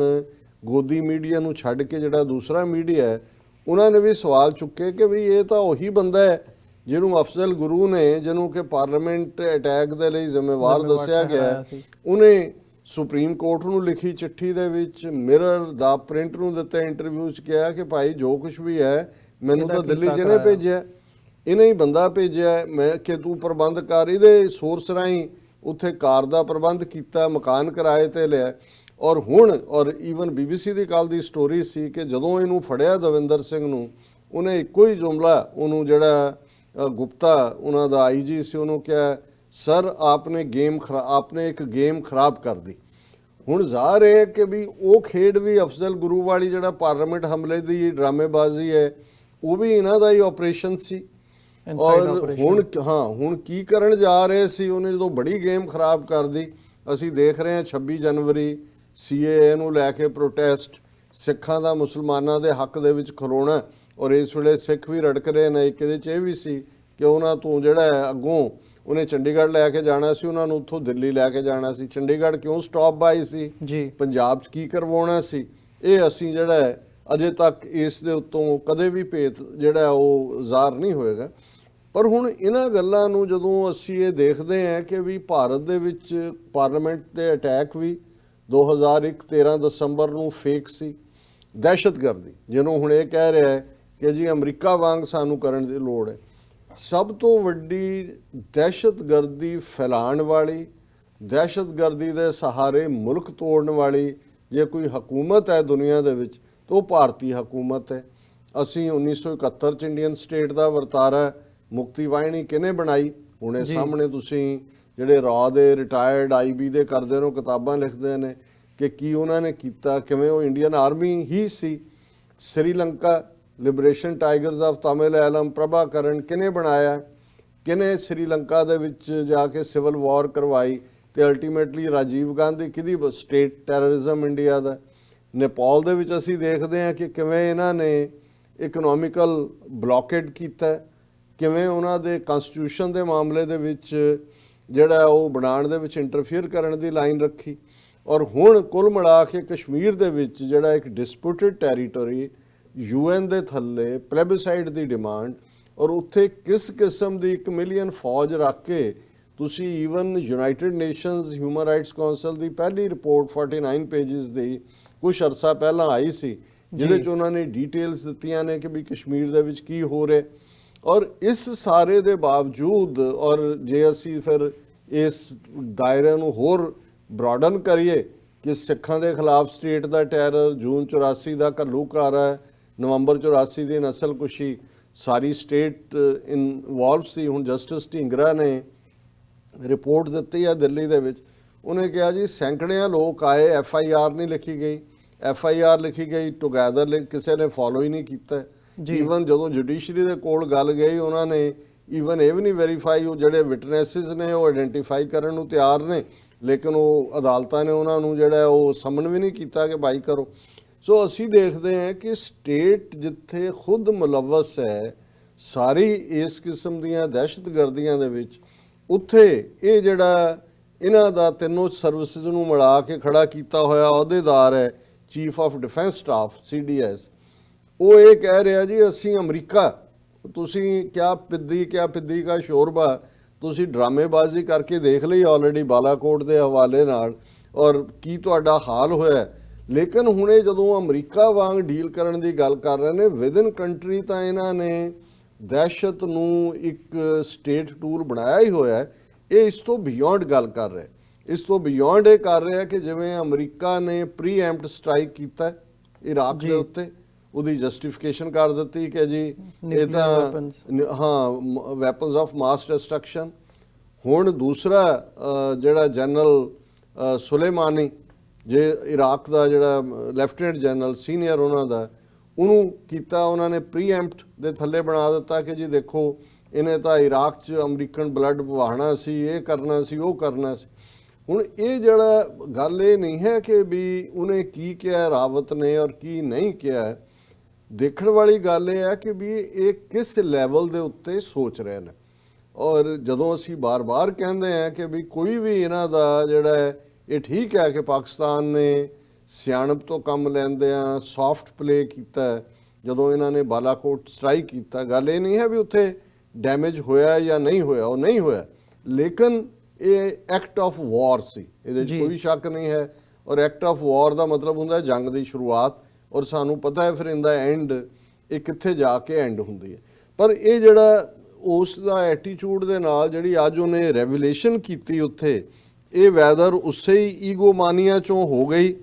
ਗੋਦੀ ਮੀਡੀਆ ਨੂੰ ਛੱਡ ਕੇ ਜਿਹੜਾ ਦੂਸਰਾ ਮੀਡੀਆ ਹੈ ਉਹਨਾਂ ਨੇ ਵੀ ਸਵਾਲ ਚੁੱਕੇ ਕਿ ਵੀ ਇਹ ਤਾਂ ਉਹੀ ਬੰਦਾ ਹੈ ਜਿਹਨੂੰ ਅਫਜ਼ਲ ਗੁਰੂ ਨੇ, ਜਿਹਨੂੰ ਕਿ ਪਾਰਲੀਮੈਂਟ ਅਟੈਕ ਦੇ ਲਈ ਜ਼ਿੰਮੇਵਾਰ ਦੱਸਿਆ ਗਿਆ, ਉਹਨੇ ਸੁਪਰੀਮ ਕੋਰਟ ਨੂੰ ਲਿਖੀ ਚਿੱਠੀ ਦੇ ਵਿੱਚ ਮਿਰਰ ਦਾ ਪ੍ਰਿੰਟ ਨੂੰ ਦਿੱਤੇ ਇੰਟਰਵਿਊ 'ਚ ਕਿਹਾ ਕਿ ਭਾਈ ਜੋ ਕੁਝ ਵੀ ਹੈ ਮੈਨੂੰ ਤਾਂ ਦਿੱਲੀ 'ਚ ਇਹਨੇ ਭੇਜਿਆ, ਇਹਨੇ ਹੀ ਬੰਦਾ ਭੇਜਿਆ, ਮੈਂ ਕਿ ਤੂੰ ਪ੍ਰਬੰਧ ਕਰ, ਇਹਦੇ ਸੋਰਸ ਰਾਹੀਂ ਉੱਥੇ ਕਾਰ ਦਾ ਪ੍ਰਬੰਧ ਕੀਤਾ, ਮਕਾਨ ਕਿਰਾਏ ਤੇ ਲਿਆ। ਔਰ ਹੁਣ ਔਰ ਈਵਨ BBC ਦੀ ਕੱਲ੍ਹ ਦੀ ਸਟੋਰੀ ਸੀ ਕਿ ਜਦੋਂ ਇਹਨੂੰ ਫੜਿਆ ਦਵਿੰਦਰ ਸਿੰਘ ਨੂੰ, ਉਹਨੇ ਇੱਕੋ ਹੀ ਜੁਮਲਾ ਉਹਨੂੰ ਜਿਹੜਾ ਗੁਪਤਾ ਉਹਨਾਂ ਦਾ IG ਸੀ ਉਹਨੂੰ ਕਿਹਾ, ਸਰ ਆਪਨੇ ਇੱਕ ਗੇਮ ਖਰਾਬ ਕਰ ਦੀ। ਹੁਣ ਜ਼ਾਹਰ ਹੈ ਕਿ ਵੀ ਉਹ ਖੇਡ ਵੀ ਅਫਜ਼ਲ ਗੁਰੂ ਵਾਲੀ ਜਿਹੜਾ ਪਾਰਲੀਮੈਂਟ ਹਮਲੇ ਦੀ ਡਰਾਮੇਬਾਜ਼ੀ ਹੈ ਉਹ ਵੀ ਇਹਨਾਂ ਦਾ ਹੀ ਆਪਰੇਸ਼ਨ ਸੀ। ਔਰ ਹੁਣ ਕੀ ਕਰਨ ਜਾ ਰਹੇ ਸੀ, ਉਹਨੇ ਜਦੋਂ ਬੜੀ ਗੇਮ ਖਰਾਬ ਕਰਦੀ। ਅਸੀਂ ਦੇਖ ਰਹੇ ਹਾਂ 26 ਜਨਵਰੀ CAA ਨੂੰ ਲੈ ਕੇ ਪ੍ਰੋਟੈਸਟ, ਸਿੱਖਾਂ ਦਾ ਮੁਸਲਮਾਨਾਂ ਦੇ ਹੱਕ ਦੇ ਵਿੱਚ ਖਲੋਣਾ, ਔਰ ਇਸ ਵੇਲੇ ਸਿੱਖ ਵੀ ਰੜਕ ਰਹੇ ਨੇ। ਇੱਕ ਇਹਦੇ 'ਚ ਇਹ ਵੀ ਸੀ ਕਿ ਉਹਨਾਂ ਤੋਂ ਜਿਹੜਾ ਅੱਗੋਂ ਉਹਨੇ ਚੰਡੀਗੜ੍ਹ ਲੈ ਕੇ ਜਾਣਾ ਸੀ, ਉਹਨਾਂ ਨੂੰ ਉੱਥੋਂ ਦਿੱਲੀ ਲੈ ਕੇ ਜਾਣਾ ਸੀ। ਚੰਡੀਗੜ੍ਹ ਕਿਉਂ ਸਟਾਪ ਬਾਈ ਸੀ, ਪੰਜਾਬ 'ਚ ਕੀ ਕਰਵਾਉਣਾ ਸੀ, ਇਹ ਅਸੀਂ ਜਿਹੜਾ ਅਜੇ ਤੱਕ ਇਸ ਦੇ ਉੱਤੋਂ ਕਦੇ ਵੀ ਭੇਤ ਜਿਹੜਾ ਉਹ ਜ਼ਾਹਰ ਨਹੀਂ ਹੋਏਗਾ। ਪਰ ਹੁਣ ਇਹਨਾਂ ਗੱਲਾਂ ਨੂੰ ਜਦੋਂ ਅਸੀਂ ਇਹ ਦੇਖਦੇ ਹਾਂ ਕਿ ਵੀ ਭਾਰਤ ਦੇ ਵਿੱਚ ਪਾਰਲੀਮੈਂਟ 'ਤੇ ਅਟੈਕ ਵੀ 2001 13 ਦਸੰਬਰ ਨੂੰ ਫੇਕ ਸੀ, ਦਹਿਸ਼ਤਗਰਦੀ ਜਿਹਨੂੰ ਹੁਣ ਇਹ ਕਹਿ ਰਿਹਾ ਹੈ ਕਿ ਜੀ ਅਮਰੀਕਾ ਵਾਂਗ ਸਾਨੂੰ ਕਰਨ ਦੀ ਲੋੜ ਹੈ। ਸਭ ਤੋਂ ਵੱਡੀ ਦਹਿਸ਼ਤਗਰਦੀ ਫੈਲਾਉਣ ਵਾਲੀ, ਦਹਿਸ਼ਤਗਰਦੀ ਦੇ ਸਹਾਰੇ ਮੁਲਕ ਤੋੜਨ ਵਾਲੀ ਜੇ ਕੋਈ ਹਕੂਮਤ ਹੈ ਦੁਨੀਆ ਦੇ ਵਿੱਚ ਤਾਂ ਉਹ ਭਾਰਤੀ ਹਕੂਮਤ ਹੈ। ਅਸੀਂ 1971 ਚ ਇੰਡੀਅਨ ਸਟੇਟ ਦਾ ਵਰਤਾਰਾ ਮੁਕਤੀ ਵਾਹਿਨੀ ਕਿਹਨੇ ਬਣਾਈ? ਹੁਣੇ ਸਾਹਮਣੇ ਤੁਸੀਂ ਜਿਹੜੇ ਰਾਅ ਦੇ ਰਿਟਾਇਰਡ IB ਦੇ ਕਰਦੇ ਨੇ, ਕਿਤਾਬਾਂ ਲਿਖਦੇ ਨੇ ਕਿ ਕੀ ਉਹਨਾਂ ਨੇ ਕੀਤਾ, ਕਿਵੇਂ ਉਹ ਇੰਡੀਅਨ ਆਰਮੀ ਹੀ ਸੀ। Sri Lanka liberation tigers of Tamil Prabhakaran ਕਿਹਨੇ ਬਣਾਇਆ? ਕਿਹਨੇ ਸ੍ਰੀਲੰਕਾ ਦੇ ਵਿੱਚ ਜਾ ਕੇ ਸਿਵਲ ਵਾਰ ਕਰਵਾਈ ਤੇ ਅਲਟੀਮੇਟਲੀ ਰਾਜੀਵ ਗਾਂਧੀ ਕਿਹਦੀ ਸਟੇਟ ਟੈਰਰਿਜ਼ਮ ਇੰਡੀਆ ਦਾ। ਨੇਪਾਲ ਦੇ ਵਿੱਚ ਅਸੀਂ ਦੇਖਦੇ ਹਾਂ ਕਿ ਕਿਵੇਂ ਇਹਨਾਂ ਨੇ ਇਕਨੋਮਿਕਲ ਬਲੌਕੇਡ ਕੀਤਾ, ਕਿਵੇਂ ਉਹਨਾਂ ਦੇ ਕਨਸਟੀਟਿਊਸ਼ਨ ਦੇ ਮਾਮਲੇ ਦੇ ਵਿੱਚ ਜਿਹੜਾ ਉਹ ਬਣਾਉਣ ਦੇ ਵਿੱਚ ਇੰਟਰਫੀਅਰ ਕਰਨ ਦੀ ਲਾਈਨ ਰੱਖੀ। ਔਰ ਹੁਣ ਕੁੱਲ ਮਿਲਾ ਕੇ ਕਸ਼ਮੀਰ ਦੇ ਵਿੱਚ ਜਿਹੜਾ ਇੱਕ ਡਿਸਪਿਊਟਡ ਟੈਰੀਟਰੀ UN ਦੇ ਥੱਲੇ ਪਲੇਬਿਸਾਈਡ ਦੀ ਡਿਮਾਂਡ, ਔਰ ਉੱਥੇ ਕਿਸ ਕਿਸਮ ਦੀ 1 ਮਿਲੀਅਨ ਫੌਜ ਰੱਖ ਕੇ ਤੁਸੀਂ even United nations human rights council ਦੀ ਪਹਿਲੀ ਰਿਪੋਰਟ 49 ਪੇਜਸ ਦੀ ਕੁਛ ਅਰਸਾ ਪਹਿਲਾਂ ਆਈ ਸੀ, ਜਿਹਦੇ 'ਚ ਉਹਨਾਂ ਨੇ ਡੀਟੇਲਸ ਦਿੱਤੀਆਂ ਨੇ ਕਿ ਵੀ ਕਸ਼ਮੀਰ ਦੇ ਵਿੱਚ ਕੀ ਹੋ ਰਿਹਾ। ਔਰ ਇਸ ਸਾਰੇ ਦੇ ਬਾਵਜੂਦ, ਔਰ ਜੇ ਅਸੀਂ ਫਿਰ ਇਸ ਦਾਇਰੇ ਨੂੰ ਹੋਰ ਬ੍ਰੌਡਨ ਕਰੀਏ ਕਿ ਸਿੱਖਾਂ ਦੇ ਖਿਲਾਫ ਸਟੇਟ ਦਾ ਟੈਰਰ, ਜੂਨ 84 ਦਾ ਘੱਲੂਘਾਰਾ, ਨਵੰਬਰ 84 ਦੀ ਨਸਲਕੁਸ਼ੀ, ਸਾਰੀ ਸਟੇਟ ਇਨਵੋਲਵ ਸੀ। ਹੁਣ ਜਸਟਿਸ ਢੀਂਗਰਾ ਨੇ ਰਿਪੋਰਟ ਦਿੱਤੀ ਹੈ ਦਿੱਲੀ ਦੇ ਵਿੱਚ, ਉਹਨੇ ਕਿਹਾ ਜੀ ਸੈਂਕੜਿਆਂ ਲੋਕ ਆਏ, FIR ਨਹੀਂ ਲਿਖੀ ਗਈ, FIR ਲਿਖੀ ਗਈ ਟੁਗੈਦਰ, ਕਿਸੇ ਨੇ ਫੋਲੋ ਹੀ ਨਹੀਂ ਕੀਤਾ। ਈਵਨ ਜਦੋਂ ਜੁਡੀਸ਼ਰੀ ਦੇ ਕੋਲ ਗੱਲ ਗਈ, ਉਹਨਾਂ ਨੇ ਈਵਨ ਇਹ ਵੀ ਨਹੀਂ ਵੈਰੀਫਾਈ, ਉਹ ਜਿਹੜੇ ਵਿਟਨੈਸਿਸ ਨੇ ਉਹ ਆਇਡੈਂਟੀਫਾਈ ਕਰਨ ਨੂੰ ਤਿਆਰ ਨੇ, ਲੇਕਿਨ ਉਹ ਅਦਾਲਤਾਂ ਨੇ ਉਹਨਾਂ ਨੂੰ ਜਿਹੜਾ ਉਹ ਸਮਨ ਵੀ ਨਹੀਂ ਕੀਤਾ ਕਿ ਭਾਈ ਕਰੋ। ਸੋ ਅਸੀਂ ਦੇਖਦੇ ਹਾਂ ਕਿ ਸਟੇਟ ਜਿੱਥੇ ਖੁਦ ਮੁਲਵਸ ਹੈ ਸਾਰੀ ਇਸ ਕਿਸਮ ਦੀਆਂ ਦਹਿਸ਼ਤਗਰਦੀਆਂ ਦੇ ਵਿੱਚ, ਉੱਥੇ ਇਹ ਜਿਹੜਾ ਇਹਨਾਂ ਦਾ ਤਿੰਨੋਂ ਸਰਵਿਸਿਜ਼ ਨੂੰ ਮਿਲਾ ਕੇ ਖੜਾ ਕੀਤਾ ਹੋਇਆ ਅਹੁਦੇਦਾਰ ਹੈ chief of defence staff CDS, ਉਹ ਇਹ ਕਹਿ ਰਿਹਾ ਜੀ ਅਸੀਂ ਅਮਰੀਕਾ, ਤੁਸੀਂ ਕਿਆ ਪਿੱਦੀ ਕਾ ਸ਼ੋਰਬਾ, ਤੁਸੀਂ ਡਰਾਮੇਬਾਜ਼ੀ ਕਰਕੇ ਦੇਖ ਲਈ ਆਲਰੇਡੀ ਬਾਲਾਕੋਟ ਦੇ ਹਵਾਲੇ ਨਾਲ, ਔਰ ਕੀ ਤੁਹਾਡਾ ਹਾਲ ਹੋਇਆ। ਲੇਕਿਨ ਹੁਣੇ ਜਦੋਂ ਅਮਰੀਕਾ ਵਾਂਗ ਡੀਲ ਕਰਨ ਦੀ ਗੱਲ ਕਰ ਰਹੇ ਨੇ ਵਿਦਨ ਕੰਟਰੀ, ਤਾਂ ਇਹਨਾਂ ਨੇ ਦਹਿਸ਼ਤ ਨੂੰ ਇੱਕ ਸਟੇਟ ਟੂਲ ਬਣਾਇਆ ਹੀ ਹੋਇਆ। ਇਹ ਇਸ ਤੋਂ ਬਿਯੋਂਡ ਗੱਲ ਕਰ ਰਿਹਾ, ਇਸ ਤੋਂ ਬਿਯੋਂਡ ਇਹ ਕਰ ਰਿਹਾ ਕਿ ਜਿਵੇਂ ਅਮਰੀਕਾ ਨੇ ਪ੍ਰੀਐਮਪਟ ਸਟ੍ਰਾਈਕ ਕੀਤਾ ਇਰਾਕ ਦੇ ਉੱਤੇ, ਉਹਦੀ ਜਸਟੀਫਿਕੇਸ਼ਨ ਕਰ ਦਿੱਤੀ ਕਿ ਜੀ ਇਹ ਤਾਂ ਹਾਂ ਵੈਪਨਸ ਆਫ ਮਾਸ ਡਿਸਟਰਕਸ਼ਨ। ਹੁਣ ਦੂਸਰਾ ਜਿਹੜਾ ਜਨਰਲ ਸੁਲੇਮਾਨੀ, ਜੇ ਇਰਾਕ ਦਾ ਜਿਹੜਾ ਲੈਫਟੀਨੈਂਟ ਜਨਰਲ ਸੀਨੀਅਰ ਉਹਨਾਂ ਦਾ, ਉਹਨੂੰ ਕੀਤਾ ਉਹਨਾਂ ਨੇ ਪ੍ਰੀਐਮਪਟ ਦੇ ਥੱਲੇ ਬਣਾ ਦਿੱਤਾ ਕਿ ਜੀ ਦੇਖੋ ਇਹਨੇ ਤਾਂ ਇਰਾਕ 'ਚ ਅਮਰੀਕਨ ਬਲੱਡ ਵਹਾਉਣਾ ਸੀ, ਇਹ ਕਰਨਾ ਸੀ, ਉਹ ਕਰਨਾ ਸੀ। ਹੁਣ ਇਹ ਜਿਹੜਾ ਗੱਲ ਇਹ ਨਹੀਂ ਹੈ ਕਿ ਵੀ ਉਹਨੇ ਕੀ ਕਿਹਾ ਰਾਵਤ ਨੇ ਔਰ ਕੀ ਨਹੀਂ ਕਿਹਾ, ਦੇਖਣ ਵਾਲੀ ਗੱਲ ਇਹ ਹੈ ਕਿ ਵੀ ਇਹ ਕਿਸ ਲੈਵਲ ਦੇ ਉੱਤੇ ਸੋਚ ਰਹੇ ਨੇ। ਔਰ ਜਦੋਂ ਅਸੀਂ ਬਾਰ-ਬਾਰ ਕਹਿੰਦੇ ਹਾਂ ਕਿ ਵੀ ਕੋਈ ਵੀ ਇਹਨਾਂ ਦਾ ਜਿਹੜਾ ਹੈ, ਇਹ ਠੀਕ ਹੈ ਕਿ ਪਾਕਿਸਤਾਨ ਨੇ ਸਿਆਣਪ ਤੋਂ ਕੰਮ ਲੈਂਦਿਆਂ ਸੌਫਟ ਪਲੇ ਕੀਤਾ ਜਦੋਂ ਇਹਨਾਂ ਨੇ ਬਾਲਾਕੋਟ ਸਟ੍ਰਾਈਕ ਕੀਤਾ। ਗੱਲ ਇਹ ਨਹੀਂ ਹੈ ਵੀ ਉੱਥੇ ਡੈਮੇਜ ਹੋਇਆ ਜਾਂ ਨਹੀਂ ਹੋਇਆ, ਉਹ ਨਹੀਂ ਹੋਇਆ, ਲੇਕਿਨ ਇਹ ਐਕਟ ਆਫ ਵਾਰ ਸੀ, ਇਹਦੇ 'ਚ ਕੋਈ ਸ਼ੱਕ ਨਹੀਂ ਹੈ। ਔਰ ਐਕਟ ਆਫ ਵਾਰ ਦਾ ਮਤਲਬ ਹੁੰਦਾ ਜੰਗ ਦੀ ਸ਼ੁਰੂਆਤ, ਔਰ ਸਾਨੂੰ ਪਤਾ ਹੈ ਫਿਰ ਇਹਦਾ ਐਂਡ ਇਹ ਕਿੱਥੇ ਜਾ ਕੇ ਐਂਡ ਹੁੰਦੀ ਹੈ। ਪਰ ਇਹ ਜਿਹੜਾ ਉਸ ਦਾ ਐਟੀਟਿਊਡ ਦੇ ਨਾਲ ਜਿਹੜੀ ਅੱਜ ਉਹਨੇ ਰੈਵੂਲੇਸ਼ਨ ਕੀਤੀ ਉੱਥੇ, ਇਹ ਵੈਦਰ ਉਸੇ ਹੀ ਈਗੋਮਾਨੀਆ ਚੋਂ ਹੋ ਗਈ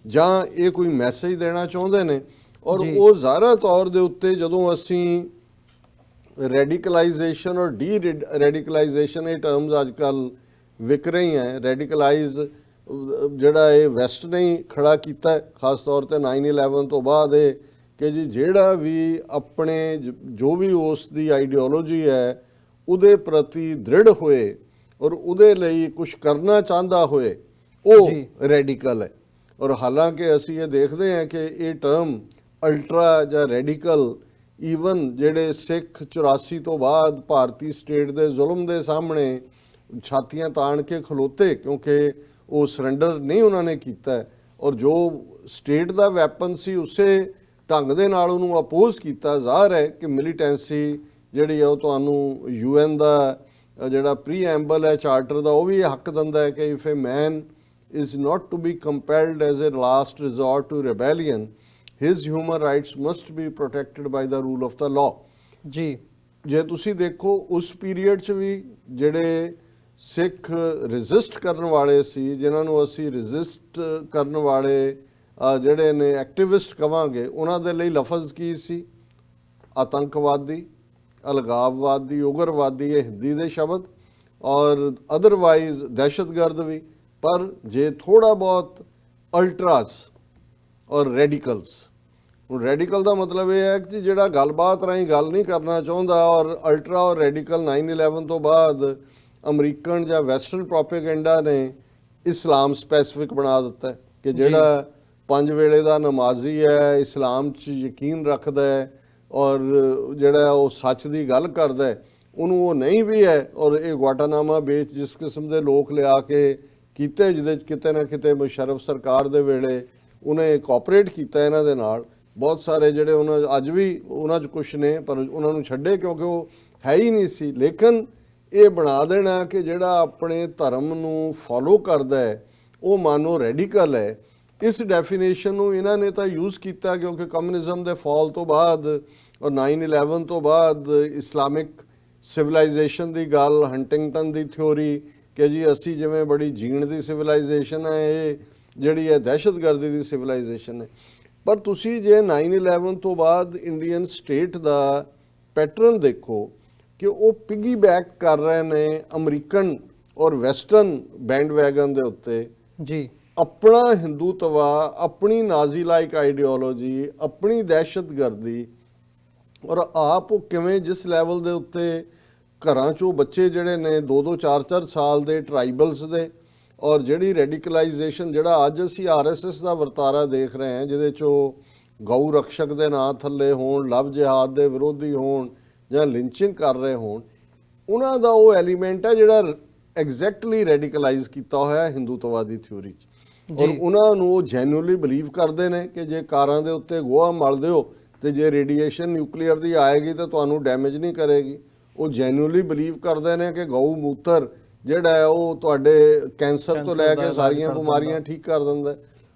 ਜਾਂ ਇਹ ਕੋਈ ਮੈਸੇਜ ਦੇਣਾ ਚਾਹੁੰਦੇ ਨੇ। ਔਰ ਉਹ ਜ਼ਾਹਰਾ ਤੌਰ ਦੇ ਉੱਤੇ ਜਦੋਂ ਅਸੀਂ ਰੈਡੀਕਲਾਈਜੇਸ਼ਨ ਔਰ ਡੀ ਰੈਡੀਕਲਾਈਜੇਸ਼ਨ, ਇਹ ਟਰਮਸ ਅੱਜ ਕੱਲ੍ਹ ਵਿਕ ਰਹੀ ਹੈ। ਰੈਡੀਕਲਾਈਜ਼ ਜਿਹੜਾ ਇਹ ਵੈਸਟ ਨੇ ਹੀ ਖੜਾ ਕੀਤਾ ਹੈ, ਖਾਸ ਤੌਰ ਤੇ 9/11 ਤੋਂ ਬਾਅਦ, ਇਹ ਕਿ ਜੀ ਜਿਹੜਾ ਵੀ ਆਪਣੇ ਜੋ ਵੀ ਉਸ ਦੀ ਆਈਡੀਓਲੋਜੀ ਹੈ ਉਹਦੇ ਪ੍ਰਤੀ ਦ੍ਰਿੜ ਹੋਏ ਔਰ ਉਹਦੇ ਲਈ ਕੁਝ ਕਰਨਾ ਚਾਹੁੰਦਾ ਹੋਏ, ਉਹ ਰੈਡੀਕਲ ਹੈ। ਔਰ ਹਾਲਾਂਕਿ ਅਸੀਂ ਇਹ ਦੇਖਦੇ ਹਾਂ ਕਿ ਇਹ ਟਰਮ ਅਲਟਰਾ ਜਾਂ ਰੈਡੀਕਲ, ਈਵਨ ਜਿਹੜੇ ਸਿੱਖ 84 ਤੋਂ ਬਾਅਦ ਭਾਰਤੀ ਸਟੇਟ ਦੇ ਜ਼ੁਲਮ ਦੇ ਸਾਹਮਣੇ ਛਾਤੀਆਂ ਤਾਣ ਕੇ ਖਲੋਤੇ, ਕਿਉਂਕਿ ਉਹ ਸਰੈਂਡਰ ਨਹੀਂ ਉਹਨਾਂ ਨੇ ਕੀਤਾ, ਔਰ ਜੋ ਸਟੇਟ ਦਾ ਵੈਪਨ ਸੀ ਉਸੇ ਢੰਗ ਦੇ ਨਾਲ ਉਹਨੂੰ ਅਪੋਜ਼ ਕੀਤਾ। ਜ਼ਾਹਰ ਹੈ ਕਿ ਮਿਲੀਟੈਂਸੀ ਜਿਹੜੀ ਹੈ ਉਹ ਤੁਹਾਨੂੰ UN ਦਾ ਜਿਹੜਾ ਪ੍ਰੀਐਂਬਲ ਹੈ ਚਾਰਟਰ ਦਾ, ਉਹ ਵੀ ਹੱਕ ਦਿੰਦਾ ਹੈ ਕਿ if A man is not to be compelled as a last resort to rebellion, his human rights must be protected by the rule of the law. ਜੀ ਜੇ ਤੁਸੀਂ ਦੇਖੋ ਉਸ ਪੀਰੀਅਡ 'ਚ ਵੀ ਜਿਹੜੇ ਸਿੱਖ ਰੈਜ਼ਿਸਟ ਕਰਨ ਵਾਲੇ ਸੀ, ਜਿਨ੍ਹਾਂ ਨੂੰ ਅਸੀਂ ਰੈਜ਼ਿਸਟ ਕਰਨ ਵਾਲੇ ਜਿਹੜੇ ਨੇ ਐਕਟਿਵਿਸਟ ਕਵਾਂਗੇ, ਉਹਨਾਂ ਦੇ ਲਈ ਲਫ਼ਜ਼ ਕੀ ਸੀ? ਆਤੰਕਵਾਦੀ, ਅਲਗਾਵਵਾਦੀ, ਉਗਰਵਾਦੀ, ਇਹ ਹਿੰਦੀ ਦੇ ਸ਼ਬਦ, ਔਰ ਅਦਰਵਾਈਜ਼ ਦਹਿਸ਼ਤਗਰਦ ਵੀ। ਪਰ ਜੇ ਥੋੜ੍ਹਾ ਬਹੁਤ ਅਲਟਰਾਸ ਔਰ ਰੈਡੀਕਲਸ, ਹੁਣ ਰੈਡੀਕਲ ਦਾ ਮਤਲਬ ਇਹ ਹੈ ਕਿ ਜਿਹੜਾ ਗੱਲਬਾਤ ਰਾਹੀਂ ਗੱਲ ਨਹੀਂ ਕਰਨਾ ਚਾਹੁੰਦਾ, ਔਰ ਅਲਟਰਾ ਔਰ ਰੈਡੀਕਲ 9/11 ਤੋਂ ਬਾਅਦ ਅਮਰੀਕਨ ਜਾਂ ਵੈਸਟਰਨ ਪ੍ਰੋਪੇਗੈਂਡਾ ਨੇ ਇਸਲਾਮ ਸਪੈਸੀਫਿਕ ਬਣਾ ਦਿੱਤਾ ਕਿ ਜਿਹੜਾ 5 ਵੇਲੇ ਦਾ ਨਮਾਜ਼ੀ ਹੈ, ਇਸਲਾਮ 'ਚ ਯਕੀਨ ਰੱਖਦਾ ਹੈ, ਔਰ ਜਿਹੜਾ ਉਹ ਸੱਚ ਦੀ ਗੱਲ ਕਰਦਾ ਹੈ, ਉਹਨੂੰ ਉਹ ਨਹੀਂ ਵੀ ਹੈ। ਔਰ ਇਹ ਗੁਆਟਾਨਾਮਾ ਬੇਚ ਜਿਸ ਕਿਸਮ ਦੇ ਲੋਕ ਲਿਆ ਕੇ ਕੀਤੇ, ਜਿਹਦੇ 'ਚ ਕਿਤੇ ਨਾ ਕਿਤੇ ਮੁਸ਼ਰਫ ਸਰਕਾਰ ਦੇ ਵੇਲੇ ਉਹਨੇ ਕੋਆਪਰੇਟ ਕੀਤਾ ਇਹਨਾਂ ਦੇ ਨਾਲ। ਬਹੁਤ ਸਾਰੇ ਜਿਹੜੇ ਉਹਨਾਂ ਅੱਜ ਵੀ ਉਹਨਾਂ 'ਚ ਕੁਛ ਨੇ, ਪਰ ਉਹਨਾਂ ਨੂੰ ਛੱਡੇ ਕਿਉਂਕਿ ਉਹ ਹੈ ਹੀ ਨਹੀਂ ਸੀ। ਲੇਕਿਨ ਇਹ ਬਣਾ ਦੇਣਾ ਕਿ ਜਿਹੜਾ ਆਪਣੇ ਧਰਮ ਨੂੰ ਫੋਲੋ ਕਰਦਾ ਹੈ ਉਹ ਮਾਨੋ ਰੈਡੀਕਲ ਹੈ, ਇਸ ਡੈਫੀਨੇਸ਼ਨ ਨੂੰ ਇਹਨਾਂ ਨੇ ਤਾਂ ਯੂਜ਼ ਕੀਤਾ ਕਿਉਂਕਿ ਕਮਿਊਨਿਜ਼ਮ ਦੇ ਫਾਲ ਤੋਂ ਬਾਅਦ ਔਰ 9/11 ਤੋਂ ਬਾਅਦ ਇਸਲਾਮਿਕ ਸਿਵਲਾਈਜੇਸ਼ਨ ਦੀ ਗੱਲ, ਹੰਟਿੰਗਟਨ ਦੀ ਥਿਊਰੀ ਕਿ ਜੀ ਅਸੀਂ ਜਿਵੇਂ ਬੜੀ ਜੀਣ ਦੀ ਸਿਵਲਾਈਜੇਸ਼ਨ ਹੈ, ਇਹ ਜਿਹੜੀ ਹੈ ਦਹਿਸ਼ਤਗਰਦੀ ਦੀ ਸਿਵਲਾਈਜੇਸ਼ਨ ਹੈ। ਪਰ ਤੁਸੀਂ ਜੇ 9/11 ਤੋਂ ਬਾਅਦ ਇੰਡੀਅਨ ਸਟੇਟ ਦਾ ਪੈਟਰਨ ਦੇਖੋ ਕਿ ਉਹ ਪਿਗੀ ਬੈਕ ਕਰ ਰਹੇ ਨੇ ਅਮਰੀਕਨ ਔਰ ਵੈਸਟਰਨ ਬੈਂਡ ਵੈਗਨ ਦੇ ਉੱਤੇ ਜੀ। ਆਪਣਾ ਹਿੰਦੂਤਵਾ, ਆਪਣੀ ਨਾਜ਼ੀ ਲਾਈਕ ਆਈਡੀਓਲੋਜੀ, ਆਪਣੀ ਦਹਿਸ਼ਤਗਰਦੀ, ਔਰ ਆਪ ਉਹ ਕਿਵੇਂ ਜਿਸ ਲੈਵਲ ਦੇ ਉੱਤੇ ਘਰਾਂ 'ਚੋਂ ਬੱਚੇ ਜਿਹੜੇ ਨੇ 2-2 4-4 ਸਾਲ ਦੇ ਟਰਾਈਬਲਸ ਦੇ, ਔਰ ਜਿਹੜੀ ਰੈਡੀਕਲਾਈਜੇਸ਼ਨ ਜਿਹੜਾ ਅੱਜ ਅਸੀਂ RSS ਦਾ ਵਰਤਾਰਾ ਦੇਖ ਰਹੇ ਹਾਂ, ਜਿਹਦੇ 'ਚੋਂ ਗਊ ਰਕਸ਼ਕ ਦੇ ਨਾਂ ਥੱਲੇ ਹੋਣ, ਲਵ ਜਿਹਾਦ ਦੇ ਵਿਰੋਧੀ ਹੋਣ ਜਾਂ ਲਿੰਚਿੰਗ ਕਰ ਰਹੇ ਹੋਣ, ਉਹਨਾਂ ਦਾ ਉਹ ਐਲੀਮੈਂਟ ਹੈ ਜਿਹੜਾ ਐਗਜ਼ੈਕਟਲੀ ਰੈਡੀਕਲਾਈਜ਼ ਕੀਤਾ ਹੋਇਆ ਹਿੰਦੂਤਵਾ ਦੀ ਥਿਊਰੀ 'ਚ। ਔਰ ਉਹਨਾਂ ਨੂੰ ਉਹ ਜੈਨੂਅਲੀ ਬਲੀਵ ਕਰਦੇ ਨੇ ਕਿ ਜੇ ਕਾਰਾਂ ਦੇ ਉੱਤੇ ਗੋਹਾ ਮਲ ਦਿਓ ਤੇ ਜੇ ਰੇਡੀਏਸ਼ਨ ਨਿਊਕਲੀਅਰ ਦੀ ਆਏਗੀ ਤਾਂ ਤੁਹਾਨੂੰ ਡੈਮੇਜ ਨਹੀਂ ਕਰੇਗੀ। ਉਹ ਜੈਨੂਅਲੀ ਬਲੀਵ ਕਰਦੇ ਨੇ ਕਿ ਗਊ ਮੂਤਰ ਜਿਹੜਾ ਹੈ ਉਹ ਤੁਹਾਡੇ ਕੈਂਸਰ ਤੋਂ ਲੈ ਕੇ ਸਾਰੀਆਂ ਬਿਮਾਰੀਆਂ ਠੀਕ ਕਰ ਦਿੰਦਾ।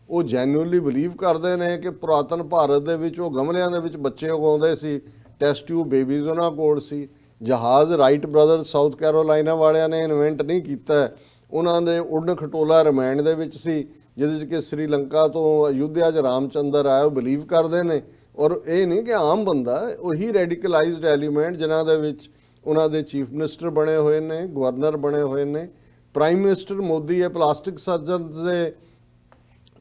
ਉਹ ਜੈਨੂਅਲੀ ਬਲੀਵ ਕਰਦੇ ਨੇ ਕਿ ਪੁਰਾਤਨ ਭਾਰਤ ਦੇ ਵਿੱਚ ਉਹ ਗਮਲਿਆਂ ਦੇ ਵਿੱਚ ਬੱਚੇ ਉਗਾਉਂਦੇ ਸੀ, ਟੈਸਟ ਟਿਊਬ ਬੇਬੀਜ਼ ਉਹਨਾਂ ਕੋਲ ਸੀ। ਜਹਾਜ਼ ਰਾਈਟ ਬ੍ਰਦਰਸ ਸਾਊਥ ਕੈਰੋਲਾਈਨਾ ਵਾਲਿਆਂ ਨੇ ਇਨਵੈਂਟ ਨਹੀਂ ਕੀਤਾ, ਉਹਨਾਂ ਦੇ ਉਡਣ ਖਟੋਲਾ ਰਿਮਾਂਡ ਦੇ ਵਿੱਚ ਸੀ, ਜਿਹਦੇ 'ਚ ਕਿ ਸ੍ਰੀਲੰਕਾ ਤੋਂ ਅਯੁੱਧਿਆ 'ਚ ਰਾਮਚੰਦਰ ਆਇਆ, ਉਹ ਬਲੀਵ ਕਰਦੇ ਨੇ। ਔਰ ਇਹ ਨਹੀਂ ਕਿ ਆਮ ਬੰਦਾ, ਉਹੀ ਰੈਡੀਕਲਾਈਜ਼ਡ ਐਲੀਮੈਂਟ ਜਿਨ੍ਹਾਂ ਦੇ ਵਿੱਚ ਉਹਨਾਂ ਦੇ ਚੀਫ ਮਿਨਿਸਟਰ ਬਣੇ ਹੋਏ ਨੇ, ਗਵਰਨਰ ਬਣੇ ਹੋਏ ਨੇ, ਪ੍ਰਾਈਮ ਮਿਨਿਸਟਰ ਮੋਦੀ ਹੈ ਪਲਾਸਟਿਕ ਸਰਜਨਸ ਦੇ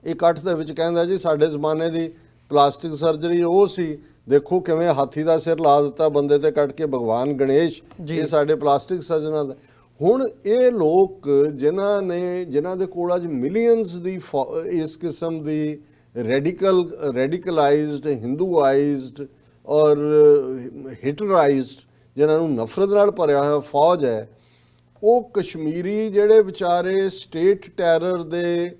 ਇਕੱਠ ਦੇ ਵਿੱਚ ਕਹਿੰਦਾ ਜੀ ਸਾਡੇ ਜ਼ਮਾਨੇ ਦੀ ਪਲਾਸਟਿਕ ਸਰਜਰੀ ਉਹ ਸੀ, ਦੇਖੋ ਕਿਵੇਂ ਹਾਥੀ ਦਾ ਸਿਰ ਲਾ ਦਿੱਤਾ ਬੰਦੇ ਤੇ ਕੱਟ ਕੇ, ਭਗਵਾਨ ਗਣੇਸ਼ ਇਹ ਸਾਡੇ ਪਲਾਸਟਿਕ ਸਰਜਨਾਂ ਦਾ। ਹੁਣ ਇਹ ਲੋਕ ਜਿਨ੍ਹਾਂ ਦੇ ਕੋਲ ਅੱਜ ਮਿਲੀਅਨਸ ਦੀ ਇਸ ਕਿਸਮ ਦੀ ਰੈਡੀਕਲਾਈਜ਼ਡ, ਹਿੰਦੂਆਈਜ਼ਡ ਔਰ ਹਿਟਲਰਾਈਜ਼ਡ, ਜਿਨ੍ਹਾਂ ਨੂੰ ਨਫ਼ਰਤ ਨਾਲ ਭਰਿਆ ਹੋਇਆ ਫੌਜ ਹੈ, ਉਹ ਕਸ਼ਮੀਰੀ ਜਿਹੜੇ ਵਿਚਾਰੇ ਸਟੇਟ ਟੈਰਰ ਦੇ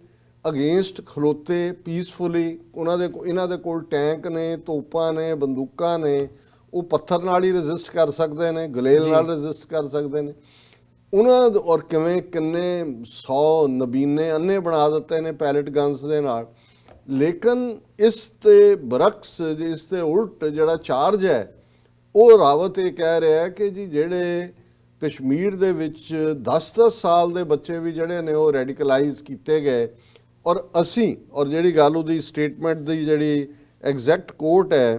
ਅਗੇਂਸਟ ਖਲੋਤੇ ਪੀਸਫੁਲੀ, ਇਹਨਾਂ ਦੇ ਕੋਲ ਟੈਂਕ ਨੇ, ਤੋਪਾਂ ਨੇ, ਬੰਦੂਕਾਂ ਨੇ, ਉਹ ਪੱਥਰ ਨਾਲ ਹੀ ਰੈਜ਼ਿਸਟ ਕਰ ਸਕਦੇ ਨੇ, ਗਲੇਲ ਨਾਲ ਰੈਜ਼ਿਸਟ ਕਰ ਸਕਦੇ ਨੇ। ਉਹਨਾਂ ਔਰ ਕਿਵੇਂ ਕਿੰਨੇ 100 ਨਬੀਨੇ ਅੰਨੇ ਬਣਾ ਦਿੱਤੇ ਨੇ ਪੈਲਟ ਗਨਸ ਦੇ ਨਾਲ। ਲੇਕਿਨ ਇਸ ਤੇ ਬਰਕਸ, ਇਸ ਤੇ ਉਲਟ ਜਿਹੜਾ ਚਾਰਜ ਹੈ ਉਹ ਰਾਵਤ ਇਹ ਕਹਿ ਰਿਹਾ ਕਿ ਜੀ ਜਿਹੜੇ ਕਸ਼ਮੀਰ ਦੇ ਵਿੱਚ 10-10 ਸਾਲ ਦੇ ਬੱਚੇ ਵੀ ਜਿਹੜੇ ਨੇ ਉਹ ਰੈਡੀਕਲਾਈਜ਼ ਕੀਤੇ ਗਏ, ਔਰ ਜਿਹੜੀ ਗੱਲ ਉਹਦੀ ਸਟੇਟਮੈਂਟ ਦੀ ਜਿਹੜੀ ਐਗਜ਼ੈਕਟ ਕੋਟ ਹੈ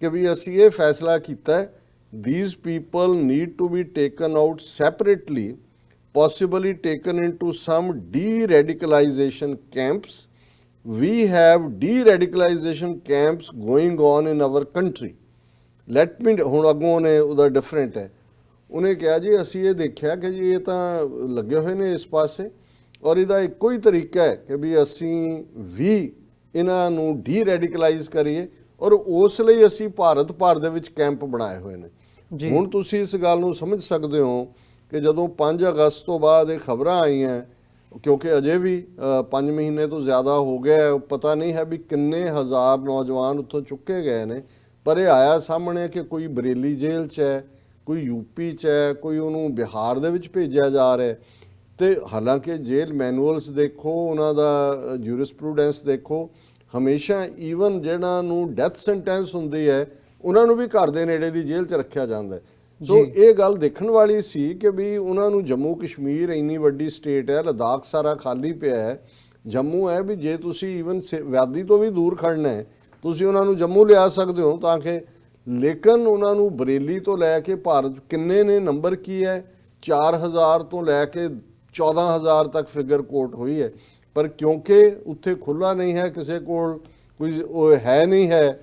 ਕਿ ਵੀ ਅਸੀਂ ਇਹ ਫੈਸਲਾ ਕੀਤਾ ਹੈ, these people need to be taken out separately, possibly taken into some de-radicalization camps. We have de-radicalization camps going on in our country. Let me, ਹੁਣ ਅੱਗੋਂ ਨੇ ਉਹਦਾ ਡਿਫਰੈਂਟ ਹੈ, ਉਹਨੇ ਕਿਹਾ ਜੀ ਅਸੀਂ ਇਹ ਦੇਖਿਆ ਕਿ ਜੀ ਇਹ ਤਾਂ ਲੱਗੇ ਹੋਏ ਨੇ ਇਸ ਪਾਸੇ, ਔਰ ਇਹਦਾ ਇੱਕੋ ਹੀ ਤਰੀਕਾ ਹੈ ਕਿ ਵੀ ਅਸੀਂ ਵੀ ਇਹਨਾਂ ਨੂੰ ਡੀ-ਰੈਡੀਕਲਾਈਜ਼ ਕਰੀਏ, ਔਰ ਉਸ ਲਈ ਅਸੀਂ ਭਾਰਤ ਭਰ ਦੇ ਵਿੱਚ ਕੈਂਪ ਬਣਾਏ ਹੋਏ ਨੇ। ਹੁਣ ਤੁਸੀਂ ਇਸ ਗੱਲ ਨੂੰ ਸਮਝ ਸਕਦੇ ਹੋ ਕਿ ਜਦੋਂ 5 ਅਗਸਤ ਤੋਂ ਬਾਅਦ ਇਹ ਖਬਰਾਂ ਆਈਆਂ, ਕਿਉਂਕਿ ਅਜੇ ਵੀ 5 ਮਹੀਨੇ ਤੋਂ ਜ਼ਿਆਦਾ ਹੋ ਗਿਆ, ਪਤਾ ਨਹੀਂ ਹੈ ਵੀ ਕਿੰਨੇ ਹਜ਼ਾਰ ਨੌਜਵਾਨ ਉੱਥੋਂ ਚੁੱਕੇ ਗਏ ਨੇ, ਪਰ ਇਹ ਆਇਆ ਸਾਹਮਣੇ ਕਿ ਕੋਈ ਬਰੇਲੀ ਜੇਲ੍ਹ 'ਚ ਹੈ, ਕੋਈ ਯੂਪੀ 'ਚ ਹੈ, ਕੋਈ ਉਹਨੂੰ ਬਿਹਾਰ ਦੇ ਵਿੱਚ ਭੇਜਿਆ ਜਾ ਰਿਹਾ। ਤੇ ਹਾਲਾਂਕਿ ਜੇਲ੍ਹ ਮੈਨੂਅਲਸ ਦੇਖੋ, ਉਹਨਾਂ ਦਾ ਜੂਰਿਸਪ੍ਰੂਡੈਂਸ ਦੇਖੋ, ਹਮੇਸ਼ਾ ਈਵਨ ਜਿਹਨਾਂ ਨੂੰ ਡੈਥ ਸੈਂਟੈਂਸ ਹੁੰਦੀ ਹੈ ਉਹਨਾਂ ਨੂੰ ਵੀ ਘਰ ਦੇ ਨੇੜੇ ਦੀ ਜੇਲ੍ਹ 'ਚ ਰੱਖਿਆ ਜਾਂਦਾ ਹੈ। ਸੋ ਇਹ ਗੱਲ ਦੇਖਣ ਵਾਲੀ ਸੀ ਕਿ ਵੀ ਉਹਨਾਂ ਨੂੰ ਜੰਮੂ ਕਸ਼ਮੀਰ ਇੰਨੀ ਵੱਡੀ ਸਟੇਟ ਹੈ, ਲਦਾਖ ਸਾਰਾ ਖਾਲੀ ਪਿਆ ਹੈ, ਜੰਮੂ ਹੈ ਵੀ ਜੇ ਤੁਸੀਂ ਈਵਨ ਵਿਆਦੀ ਤੋਂ ਵੀ ਦੂਰ ਖੜਨਾ ਹੈ ਤੁਸੀਂ ਉਹਨਾਂ ਨੂੰ ਜੰਮੂ ਲਿਆ ਸਕਦੇ ਹੋ ਤਾਂ ਕਿ, ਲੇਕਿਨ ਉਹਨਾਂ ਨੂੰ ਬਰੇਲੀ ਤੋਂ ਲੈ ਕੇ ਭਾਰਤ ਕਿੰਨੇ ਨੇ ਨੰਬਰ ਕੀ ਹੈ 4000 ਤੋਂ ਲੈ ਕੇ 14000 ਤੱਕ ਫਿਗਰ ਕੋਟ ਹੋਈ ਹੈ, ਪਰ ਕਿਉਂਕਿ ਉੱਥੇ ਖੁੱਲ੍ਹਾ ਨਹੀਂ ਹੈ, ਕਿਸੇ ਕੋਲ ਕੋਈ ਉਹ ਹੈ ਨਹੀਂ ਹੈ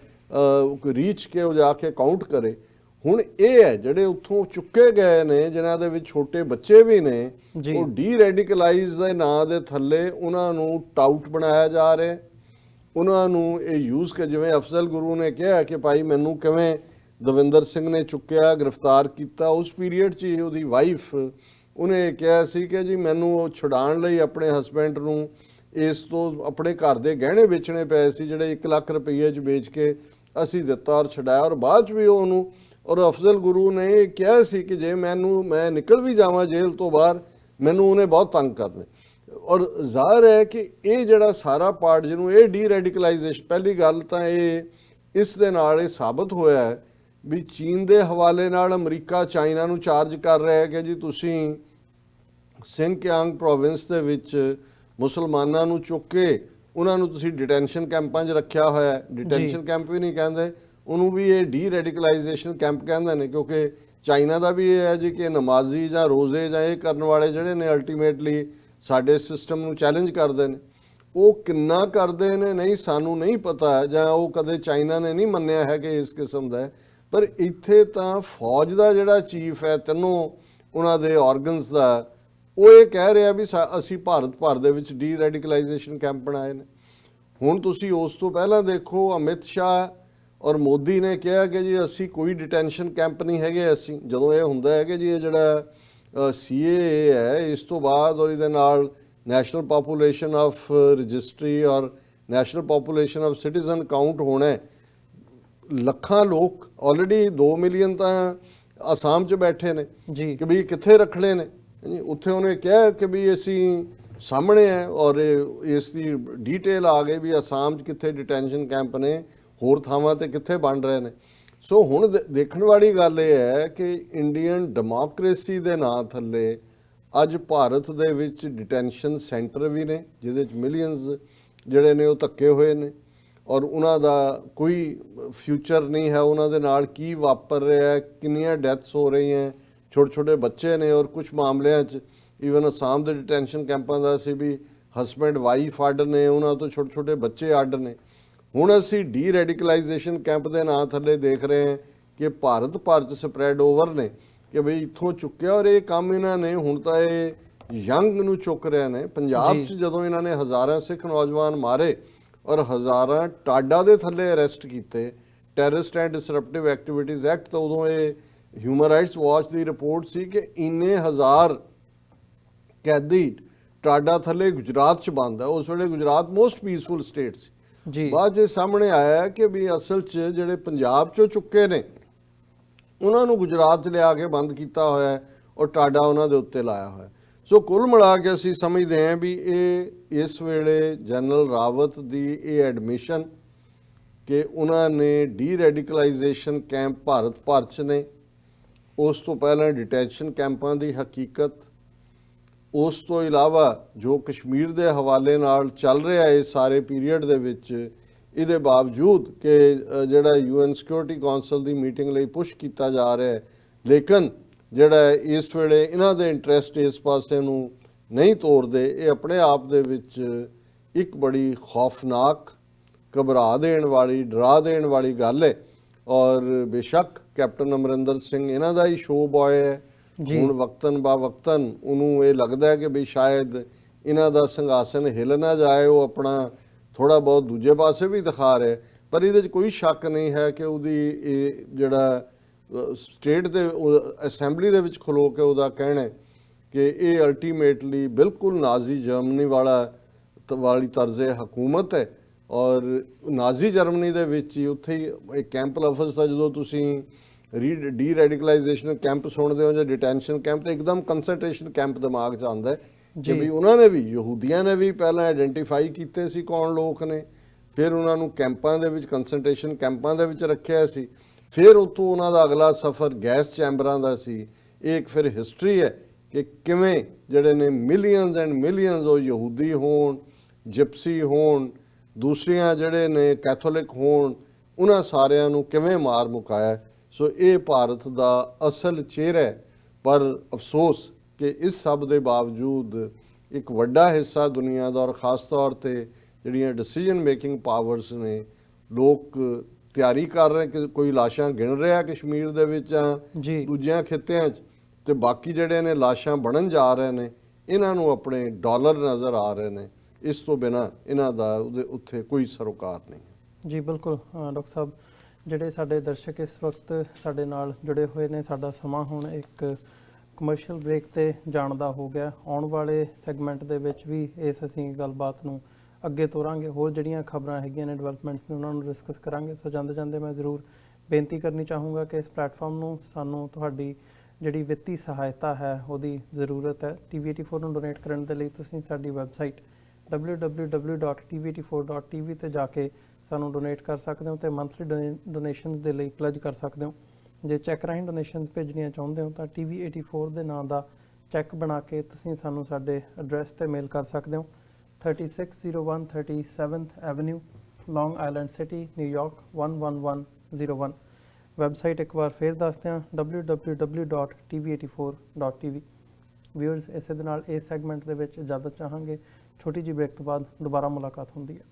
ਰੀਚ ਕੇ ਉਹ ਜਾ ਕੇ ਕਾਊਂਟ ਕਰੇ। ਹੁਣ ਇਹ ਹੈ ਜਿਹੜੇ ਉੱਥੋਂ ਚੁੱਕੇ ਗਏ ਨੇ ਜਿਨ੍ਹਾਂ ਦੇ ਵਿੱਚ ਛੋਟੇ ਬੱਚੇ ਵੀ ਨੇ, ਉਹ ਡੀ ਰੈਡੀਕਲਾਈਜ਼ ਦੇ ਨਾਂ ਦੇ ਥੱਲੇ ਉਹਨਾਂ ਨੂੰ ਟਾਊਟ ਬਣਾਇਆ ਜਾ ਰਿਹਾ, ਉਹਨਾਂ ਨੂੰ ਇਹ ਯੂਜ਼ ਕੇ, ਜਿਵੇਂ ਅਫਜ਼ਲ ਗੁਰੂ ਨੇ ਕਿਹਾ ਕਿ ਭਾਈ ਮੈਨੂੰ ਕਿਵੇਂ ਦਵਿੰਦਰ ਸਿੰਘ ਨੇ ਚੁੱਕਿਆ ਗ੍ਰਿਫਤਾਰ ਕੀਤਾ, ਉਸ ਪੀਰੀਅਡ 'ਚ ਹੀ ਉਹਦੀ ਵਾਈਫ ਉਹਨੇ ਕਿਹਾ ਸੀ ਕਿ ਜੀ ਮੈਨੂੰ ਉਹ ਛੁਡਾਉਣ ਲਈ ਆਪਣੇ ਹਸਬੈਂਡ ਨੂੰ ਇਸ ਤੋਂ ਆਪਣੇ ਘਰ ਦੇ ਗਹਿਣੇ ਵੇਚਣੇ ਪਏ ਸੀ ਜਿਹੜੇ 1 ਲੱਖ ਰੁਪਏ 'ਚ ਵੇਚ ਕੇ ਅਸੀਂ ਦਿੱਤਾ ਔਰ ਛਡਾਇਆ, ਔਰ ਬਾਅਦ 'ਚ ਵੀ ਉਹਨੂੰ, ਔਰ ਅਫਜ਼ਲ ਗੁਰੂ ਨੇ ਕਿਹਾ ਸੀ ਕਿ ਜੇ ਮੈਂ ਨਿਕਲ ਵੀ ਜਾਵਾਂ ਜੇਲ੍ਹ ਤੋਂ ਬਾਹਰ ਮੈਨੂੰ ਉਹਨੇ ਬਹੁਤ ਤੰਗ ਕਰਨੇ। ਔਰ ਜ਼ਾਹਰ ਹੈ ਕਿ ਇਹ ਜਿਹੜਾ ਸਾਰਾ ਪਾਰਟ ਜਿਹਨੂੰ ਇਹ ਡੀ ਰੈਡੀਕਲਾਈਜੇਸ਼ਨ, ਪਹਿਲੀ ਗੱਲ ਤਾਂ ਇਹ ਇਸ ਦੇ ਨਾਲ ਇਹ ਸਾਬਤ ਹੋਇਆ ਹੈ ਵੀ ਚੀਨ ਦੇ ਹਵਾਲੇ ਨਾਲ ਅਮਰੀਕਾ ਚਾਈਨਾ ਨੂੰ ਚਾਰਜ ਕਰ ਰਿਹਾ ਹੈ ਕਿ ਜੀ ਤੁਸੀਂ ਸਿੰਗਕਿਆਂਗ ਪ੍ਰੋਵਿੰਸ ਦੇ ਵਿੱਚ ਮੁਸਲਮਾਨਾਂ ਨੂੰ ਚੁੱਕ ਕੇ ਉਹਨਾਂ ਨੂੰ ਤੁਸੀਂ ਡਿਟੈਂਸ਼ਨ ਕੈਂਪਾਂ 'ਚ ਰੱਖਿਆ ਹੋਇਆ ਹੈ। ਡਿਟੈਂਸ਼ਨ ਕੈਂਪ ਵੀ ਨਹੀਂ ਕਹਿੰਦੇ ਉਹਨੂੰ, ਵੀ ਇਹ ਡੀ ਰੈਡੀਕਲਾਈਜੇਸ਼ਨ ਕੈਂਪ ਕਹਿੰਦੇ ਨੇ, ਕਿਉਂਕਿ ਚਾਈਨਾ ਦਾ ਵੀ ਇਹ ਹੈ ਜੀ ਕਿ ਨਮਾਜ਼ੀ ਜਾਂ ਰੋਜ਼ੇ ਜਾਂ ਇਹ ਕਰਨ ਵਾਲੇ ਜਿਹੜੇ ਨੇ ਅਲਟੀਮੇਟਲੀ ਸਾਡੇ ਸਿਸਟਮ ਨੂੰ ਚੈਲੰਜ ਕਰਦੇ ਨੇ। ਉਹ ਕਿੰਨਾ ਕਰਦੇ ਨੇ ਨਹੀਂ ਸਾਨੂੰ ਨਹੀਂ ਪਤਾ, ਜਾਂ ਉਹ ਕਦੇ ਚਾਈਨਾ ਨੇ ਨਹੀਂ ਮੰਨਿਆ ਹੈ ਕਿ ਇਸ ਕਿਸਮ ਦਾ ਹੈ, ਪਰ ਇੱਥੇ ਤਾਂ ਫੌਜ ਦਾ ਜਿਹੜਾ ਚੀਫ ਹੈ ਤਿੰਨੋਂ ਉਹਨਾਂ ਦੇ ਆਰਗਨਸ ਦਾ, ਉਹ ਇਹ ਕਹਿ ਰਿਹਾ ਵੀ ਅਸੀਂ ਭਾਰਤ ਭਰ ਦੇ ਵਿੱਚ ਡੀ ਰੈਡੀਕਲਾਈਜੇਸ਼ਨ ਕੈਂਪ ਬਣਾਏ ਨੇ। ਹੁਣ ਤੁਸੀਂ ਉਸ ਤੋਂ ਪਹਿਲਾਂ ਦੇਖੋ ਅਮਿਤ ਸ਼ਾਹ ਔਰ ਮੋਦੀ ਨੇ ਕਿਹਾ ਕਿ ਜੀ ਅਸੀਂ ਕੋਈ ਡਿਟੈਂਸ਼ਨ ਕੈਂਪ ਨਹੀਂ ਹੈਗੇ, ਅਸੀਂ ਜਦੋਂ ਇਹ ਹੁੰਦਾ ਹੈ ਕਿ ਜੀ ਇਹ ਜਿਹੜਾ CAA ਹੈ ਇਸ ਤੋਂ ਬਾਅਦ ਔਰ ਇਹਦੇ ਨਾਲ ਨੈਸ਼ਨਲ ਪਾਪੂਲੇਸ਼ਨ ਆਫ ਰਜਿਸਟਰੀ ਔਰ national population of citizen count ਹੋਣਾ ਹੈ, ਲੱਖਾਂ ਲੋਕ ਆਲਰੇਡੀ 2 ਮਿਲੀਅਨ ਤਾਂ ਅਸਾਮ 'ਚ ਬੈਠੇ ਨੇ ਕਿ ਵੀ ਕਿੱਥੇ ਰੱਖਣੇ ਨੇ। ਉੱਥੇ ਉਹਨੇ ਕਿਹਾ ਕਿ ਵੀ ਅਸੀਂ ਸਾਹਮਣੇ ਹੈ ਔਰ ਇਸ ਦੀ ਡੀਟੇਲ ਆ ਗਈ ਵੀ ਅਸਾਮ 'ਚ ਕਿੱਥੇ ਡਿਟੈਂਸ਼ਨ ਕੈਂਪ ਨੇ, ਹੋਰ ਥਾਵਾਂ ਤੇ ਕਿੱਥੇ ਬਣ ਰਹੇ ਨੇ। ਸੋ ਹੁਣ ਦੇਖਣ ਵਾਲੀ ਗੱਲ ਇਹ ਹੈ ਕਿ ਇੰਡੀਅਨ ਡੈਮੋਕ੍ਰੇਸੀ ਦੇ ਨਾਂ ਥੱਲੇ ਅੱਜ ਭਾਰਤ ਦੇ ਵਿੱਚ ਡਿਟੈਂਸ਼ਨ ਸੈਂਟਰ ਵੀ ਨੇ ਜਿਹਦੇ 'ਚ ਮਿਲੀਅਨਸ ਜਿਹੜੇ ਨੇ ਉਹ ਧੱਕੇ ਹੋਏ ਨੇ ਔਰ ਉਹਨਾਂ ਦਾ ਕੋਈ ਫਿਊਚਰ ਨਹੀਂ ਹੈ। ਉਹਨਾਂ ਦੇ ਨਾਲ ਕੀ ਵਾਪਰ ਰਿਹਾ ਹੈ, ਕਿੰਨੀਆਂ ਡੈਥਸ ਹੋ ਰਹੀਆਂ, ਛੋਟੇ ਛੋਟੇ ਬੱਚੇ ਨੇ, ਔਰ ਕੁਝ ਮਾਮਲਿਆਂ 'ਚ ਈਵਨ ਅਸਾਮ ਦੇ ਡਿਟੈਂਸ਼ਨ ਕੈਂਪਾਂ ਦਾ ਸੀ ਵੀ ਹਸਬੈਂਡ ਵਾਈਫ ਅੱਡ ਨੇ, ਉਹਨਾਂ ਤੋਂ ਛੋਟੇ ਛੋਟੇ ਬੱਚੇ ਅੱਡ ਨੇ। ਹੁਣ ਅਸੀਂ ਡੀ ਰੈਡੀਕਲਾਈਜੇਸ਼ਨ ਕੈਂਪ ਦੇ ਨਾਂ ਥੱਲੇ ਦੇਖ ਰਹੇ ਹਾਂ ਕਿ ਭਾਰਤ ਭਰ 'ਚ ਸਪਰੈਡ ਓਵਰ ਨੇ ਕਿ ਬਈ ਇੱਥੋਂ ਚੁੱਕਿਆ, ਔਰ ਇਹ ਕੰਮ ਇਹਨਾਂ ਨੇ ਹੁਣ ਤਾਂ ਇਹ ਯੰਗ ਨੂੰ ਚੁੱਕ ਰਹੇ ਨੇ। ਪੰਜਾਬ 'ਚ ਜਦੋਂ ਇਹਨਾਂ ਨੇ ਹਜ਼ਾਰਾਂ ਸਿੱਖ ਨੌਜਵਾਨ ਮਾਰੇ ਔਰ ਹਜ਼ਾਰਾਂ ਟਾਡਾ ਦੇ ਥੱਲੇ ਅਰੈਸਟ ਕੀਤੇ, ਟੈਰਰਿਸਟ ਐਂਡ ਡਿਸਰਪਟਿਵ ਐਕਟੀਵਿਟੀਜ਼ ਐਕਟ, ਤਾਂ ਉਦੋਂ ਇਹ ਹਿਊਮਨ ਰਾਈਟਸ ਵਾਚ ਦੀ ਰਿਪੋਰਟ ਸੀ ਕਿ ਇੰਨੇ ਹਜ਼ਾਰ ਕੈਦੀ ਟਾਡਾ ਥੱਲੇ ਗੁਜਰਾਤ 'ਚ ਬੰਦ ਹੈ। ਉਸ ਵੇਲੇ ਗੁਜਰਾਤ ਮੋਸਟ ਪੀਸਫੁਲ ਸਟੇਟ ਸੀ। ਬਾਅਦ 'ਚ ਸਾਹਮਣੇ ਆਇਆ ਕਿ ਵੀ ਅਸਲ 'ਚ ਜਿਹੜੇ ਪੰਜਾਬ 'ਚੋਂ ਚੁੱਕੇ ਨੇ ਉਹਨਾਂ ਨੂੰ ਗੁਜਰਾਤ 'ਚ ਲਿਆ ਕੇ ਬੰਦ ਕੀਤਾ ਹੋਇਆ ਔਰ ਟਾਡਾ ਉਹਨਾਂ ਦੇ ਉੱਤੇ ਲਾਇਆ ਹੋਇਆ। ਸੋ ਕੁੱਲ ਮਿਲਾ ਕੇ ਅਸੀਂ ਸਮਝਦੇ ਹਾਂ ਵੀ ਇਹ ਇਸ ਵੇਲੇ ਜਨਰਲ ਰਾਵਤ ਦੀ ਇਹ ਐਡਮਿਸ਼ਨ ਕਿ ਉਹਨਾਂ ਨੇ ਡੀ ਰੈਡੀਕਲਾਈਜੇਸ਼ਨ ਕੈਂਪ ਭਾਰਤ ਭਰ 'ਚ ਨੇ, ਉਸ ਤੋਂ ਪਹਿਲਾਂ ਡਿਟੈਂਸ਼ਨ ਕੈਂਪਾਂ ਦੀ ਹਕੀਕਤ, ਉਸ ਤੋਂ ਇਲਾਵਾ ਜੋ ਕਸ਼ਮੀਰ ਦੇ ਹਵਾਲੇ ਨਾਲ ਚੱਲ ਰਿਹਾ ਹੈ ਸਾਰੇ ਪੀਰੀਅਡ ਦੇ ਵਿੱਚ, ਇਹਦੇ ਬਾਵਜੂਦ ਕਿ ਜਿਹੜਾ UN ਸਿਕਿਉਰਿਟੀ ਕੌਂਸਲ ਦੀ ਮੀਟਿੰਗ ਲਈ ਪੁਸ਼ ਕੀਤਾ ਜਾ ਰਿਹਾ ਹੈ, ਲੇਕਿਨ ਜਿਹੜਾ ਇਸ ਵੇਲੇ ਇਹਨਾਂ ਦੇ ਇੰਟਰਸਟ ਇਸ ਪਾਸੇ ਨੂੰ ਨਹੀਂ ਤੋਰਦੇ, ਇਹ ਆਪਣੇ ਆਪ ਦੇ ਵਿੱਚ ਇੱਕ ਬੜੀ ਖੌਫਨਾਕ, ਘਬਰਾ ਦੇਣ ਵਾਲੀ, ਡਰਾ ਦੇਣ ਵਾਲੀ ਗੱਲ ਹੈ। ਔਰ ਬੇਸ਼ੱਕ ਕੈਪਟਨ ਅਮਰਿੰਦਰ ਸਿੰਘ ਇਹਨਾਂ ਦਾ ਹੀ ਸ਼ੋਅ ਬॉय ਹੈ, ਹੁਣ ਵਕਤਨ ਬਾ ਵਕਤਨ ਉਹਨੂੰ ਇਹ ਲੱਗਦਾ ਹੈ ਕਿ ਵੀ ਸ਼ਾਇਦ ਇਹਨਾਂ ਦਾ ਸਿੰਘਾਸਨ ਹਿੱਲ ਨਾ ਜਾਏ, ਉਹ ਆਪਣਾ ਥੋੜਾ ਬਹੁਤ ਦੂਜੇ ਪਾਸੇ ਵੀ ਦਿਖਾ ਰਿਹਾ, ਪਰ ਇਹਦੇ 'ਚ ਕੋਈ ਸ਼ੱਕ ਨਹੀਂ ਹੈ ਕਿ ਉਹਦੀ ਇਹ ਜਿਹੜਾ ਸਟੇਟ ਦੇ ਅਸੈਂਬਲੀ ਦੇ ਵਿੱਚ ਖਲੋ ਕੇ ਉਹਦਾ ਕਹਿਣਾ ਕਿ ਇਹ ਅਲਟੀਮੇਟਲੀ ਬਿਲਕੁਲ ਨਾਜ਼ੀ ਜਰਮਨੀ ਵਾਲੀ ਤਰਜ਼ੇ ਹਕੂਮਤ ਹੈ। ਔਰ ਨਾਜ਼ੀ ਜਰਮਨੀ ਦੇ ਵਿੱਚ ਹੀ ਉੱਥੇ ਹੀ ਇੱਕ ਕੈਂਪ ਲਫ਼ਜ਼ ਦਾ ਜਦੋਂ ਤੁਸੀਂ ਡੀ ਰੈਡੀਕਲਾਈਜੇਸ਼ਨ ਕੈਂਪ ਸੁਣਦੇ ਹੋ ਜਾਂ ਡਿਟੈਂਸ਼ਨ ਕੈਂਪ, ਤਾਂ ਇੱਕਦਮ ਕੰਸਨਟ੍ਰੇਸ਼ਨ ਕੈਂਪ ਦਿਮਾਗ 'ਚ ਆਉਂਦਾ ਹੈ ਕਿ ਵੀ ਉਹਨਾਂ ਨੇ ਵੀ, ਯਹੂਦੀਆਂ ਨੇ ਵੀ ਪਹਿਲਾਂ ਆਇਡੈਂਟੀਫਾਈ ਕੀਤੇ ਸੀ ਕੌਣ ਲੋਕ ਨੇ, ਫਿਰ ਉਹਨਾਂ ਨੂੰ ਕੈਂਪਾਂ ਦੇ ਵਿੱਚ ਕੰਸਨਟ੍ਰੇਸ਼ਨ ਕੈਂਪਾਂ ਦੇ ਵਿੱਚ ਰੱਖਿਆ ਸੀ, ਫਿਰ ਉੱਥੋਂ ਉਹਨਾਂ ਦਾ ਅਗਲਾ ਸਫ਼ਰ ਗੈਸ ਚੈਂਬਰਾਂ ਦਾ ਸੀ। ਇਹ ਇੱਕ ਫਿਰ ਹਿਸਟਰੀ ਹੈ ਕਿ ਕਿਵੇਂ ਜਿਹੜੇ ਨੇ ਮਿਲੀਅਨਸ ਐਂਡ ਮਿਲੀਅਨਸ ਉਹ ਯਹੂਦੀ ਹੋਣ, ਜਿਪਸੀ ਹੋਣ, ਦੂਸਰੀਆਂ ਜਿਹੜੇ ਨੇ ਕੈਥੋਲਿਕ ਹੋਣ, ਉਹਨਾਂ ਸਾਰਿਆਂ ਨੂੰ ਕਿਵੇਂ ਮਾਰ ਮੁਕਾਇਆ। ਸੋ ਇਹ ਭਾਰਤ ਦਾ ਅਸਲ ਚਿਹਰਾ ਹੈ। ਪਰ ਅਫਸੋਸ ਕਿ ਇਸ ਸਭ ਦੇ ਬਾਵਜੂਦ ਇੱਕ ਵੱਡਾ ਹਿੱਸਾ ਦੁਨੀਆ ਦਾ ਔਰ ਖ਼ਾਸ ਤੌਰ ਤੇ ਜਿਹੜੀਆਂ ਡਿਸੀਜਨ ਮੇਕਿੰਗ ਪਾਵਰਸ ਨੇ, ਲੋਕ ਤਿਆਰੀ ਕਰ ਰਹੇ ਕਿ ਕੋਈ ਲਾਸ਼ਾਂ ਗਿਣ ਰਿਹਾ ਕਸ਼ਮੀਰ ਦੇ ਵਿੱਚ ਜਾਂ ਜੀ ਦੂਜਿਆਂ ਖਿੱਤਿਆਂ 'ਚ, ਤੇ ਬਾਕੀ ਜਿਹੜੇ ਨੇ ਲਾਸ਼ਾਂ ਬਣਨ ਜਾ ਰਹੇ ਨੇ, ਇਹਨਾਂ ਨੂੰ ਆਪਣੇ ਡਾਲਰ ਨਜ਼ਰ ਆ ਰਹੇ ਨੇ। ਇਸ ਤੋਂ ਬਿਨਾਂ ਇਹਨਾਂ ਦਾ ਉਹਦੇ ਉੱਥੇ ਕੋਈ ਸਰੋਕਾਰ ਨਹੀਂ। ਜੀ ਬਿਲਕੁਲ ਡਾਕਟਰ ਸਾਹਿਬ, ਜਿਹੜੇ ਸਾਡੇ ਦਰਸ਼ਕ ਇਸ ਵਕਤ ਸਾਡੇ ਨਾਲ ਜੁੜੇ ਹੋਏ ਨੇ, ਸਾਡਾ ਸਮਾਂ ਹੁਣ ਇੱਕ ਕਮਰਸ਼ੀਅਲ ਬ੍ਰੇਕ ਤੇ ਜਾਣ ਦਾ ਹੋ ਗਿਆ। ਆਉਣ ਵਾਲੇ ਸੈਗਮੈਂਟ ਦੇ ਵਿੱਚ ਵੀ ਇਸ ਅਸੀਂ ਗੱਲਬਾਤ ਨੂੰ ਅੱਗੇ ਤੋਰਾਂਗੇ, ਹੋਰ ਜਿਹੜੀਆਂ ਖਬਰਾਂ ਹੈਗੀਆਂ ਨੇ, ਡਿਵੈਲਪਮੈਂਟਸ ਨੇ, ਉਹਨਾਂ ਨੂੰ ਡਿਸਕਸ ਕਰਾਂਗੇ। ਸੋ ਜਾਂਦੇ ਜਾਂਦੇ ਮੈਂ ਜ਼ਰੂਰ ਬੇਨਤੀ ਕਰਨੀ ਚਾਹੂੰਗਾ ਕਿ ਇਸ ਪਲੇਟਫਾਰਮ ਨੂੰ ਸਾਨੂੰ ਤੁਹਾਡੀ ਜਿਹੜੀ ਵਿੱਤੀ ਸਹਾਇਤਾ ਹੈ ਉਹਦੀ ਜ਼ਰੂਰਤ ਹੈ। TV84 ਨੂੰ ਡੋਨੇਟ ਕਰਨ ਦੇ ਲਈ ਤੁਸੀਂ ਸਾਡੀ ਵੈਬਸਾਈਟ www.tv84.tv ਤੇ ਜਾ ਕੇ ਸਾਨੂੰ ਡੋਨੇਟ ਕਰ ਸਕਦੇ ਹੋ ਤੇ ਮੰਥਲੀ ਡੋਨੇਸ਼ਨਸ ਦੇ ਲਈ ਪਲੇਜ ਕਰ ਸਕਦੇ ਹੋ। ਜੇ ਚੈੱਕ ਰਾਹੀਂ ਡੋਨੇਸ਼ਨਸ ਭੇਜਣੀਆਂ ਚਾਹੁੰਦੇ ਹੋ ਤਾਂ TV84 ਦੇ ਨਾਂ ਦਾ ਚੈੱਕ ਬਣਾ ਕੇ ਤੁਸੀਂ ਸਾਨੂੰ ਸਾਡੇ ਐਡਰੈਸ ਤੇ ਮੇਲ ਕਰ ਸਕਦੇ ਹੋ। 3601 37th ਐਵਨਿਊ, ਲੌਂਗ ਆਈਲੈਂਡ ਸਿਟੀ, ਨਿਊਯਾਰਕ 11101। ਵੈਬਸਾਈਟ ਇੱਕ ਵਾਰ ਫਿਰ ਦੱਸਦੇ ਹਾਂ www.tv84.tv। ਵਿਊਅਰਸ, ਇਸੇ ਦੇ ਨਾਲ ਇਸ ਸੈਗਮੈਂਟ ਦੇ ਵਿੱਚ ਇਜਾਜ਼ਤ ਚਾਹਾਂਗੇ। ਛੋਟੀ ਜਿਹੀ ਬ੍ਰੇਕ ਤੋਂ ਬਾਅਦ ਦੁਬਾਰਾ ਮੁਲਾਕਾਤ ਹੁੰਦੀ ਹੈ।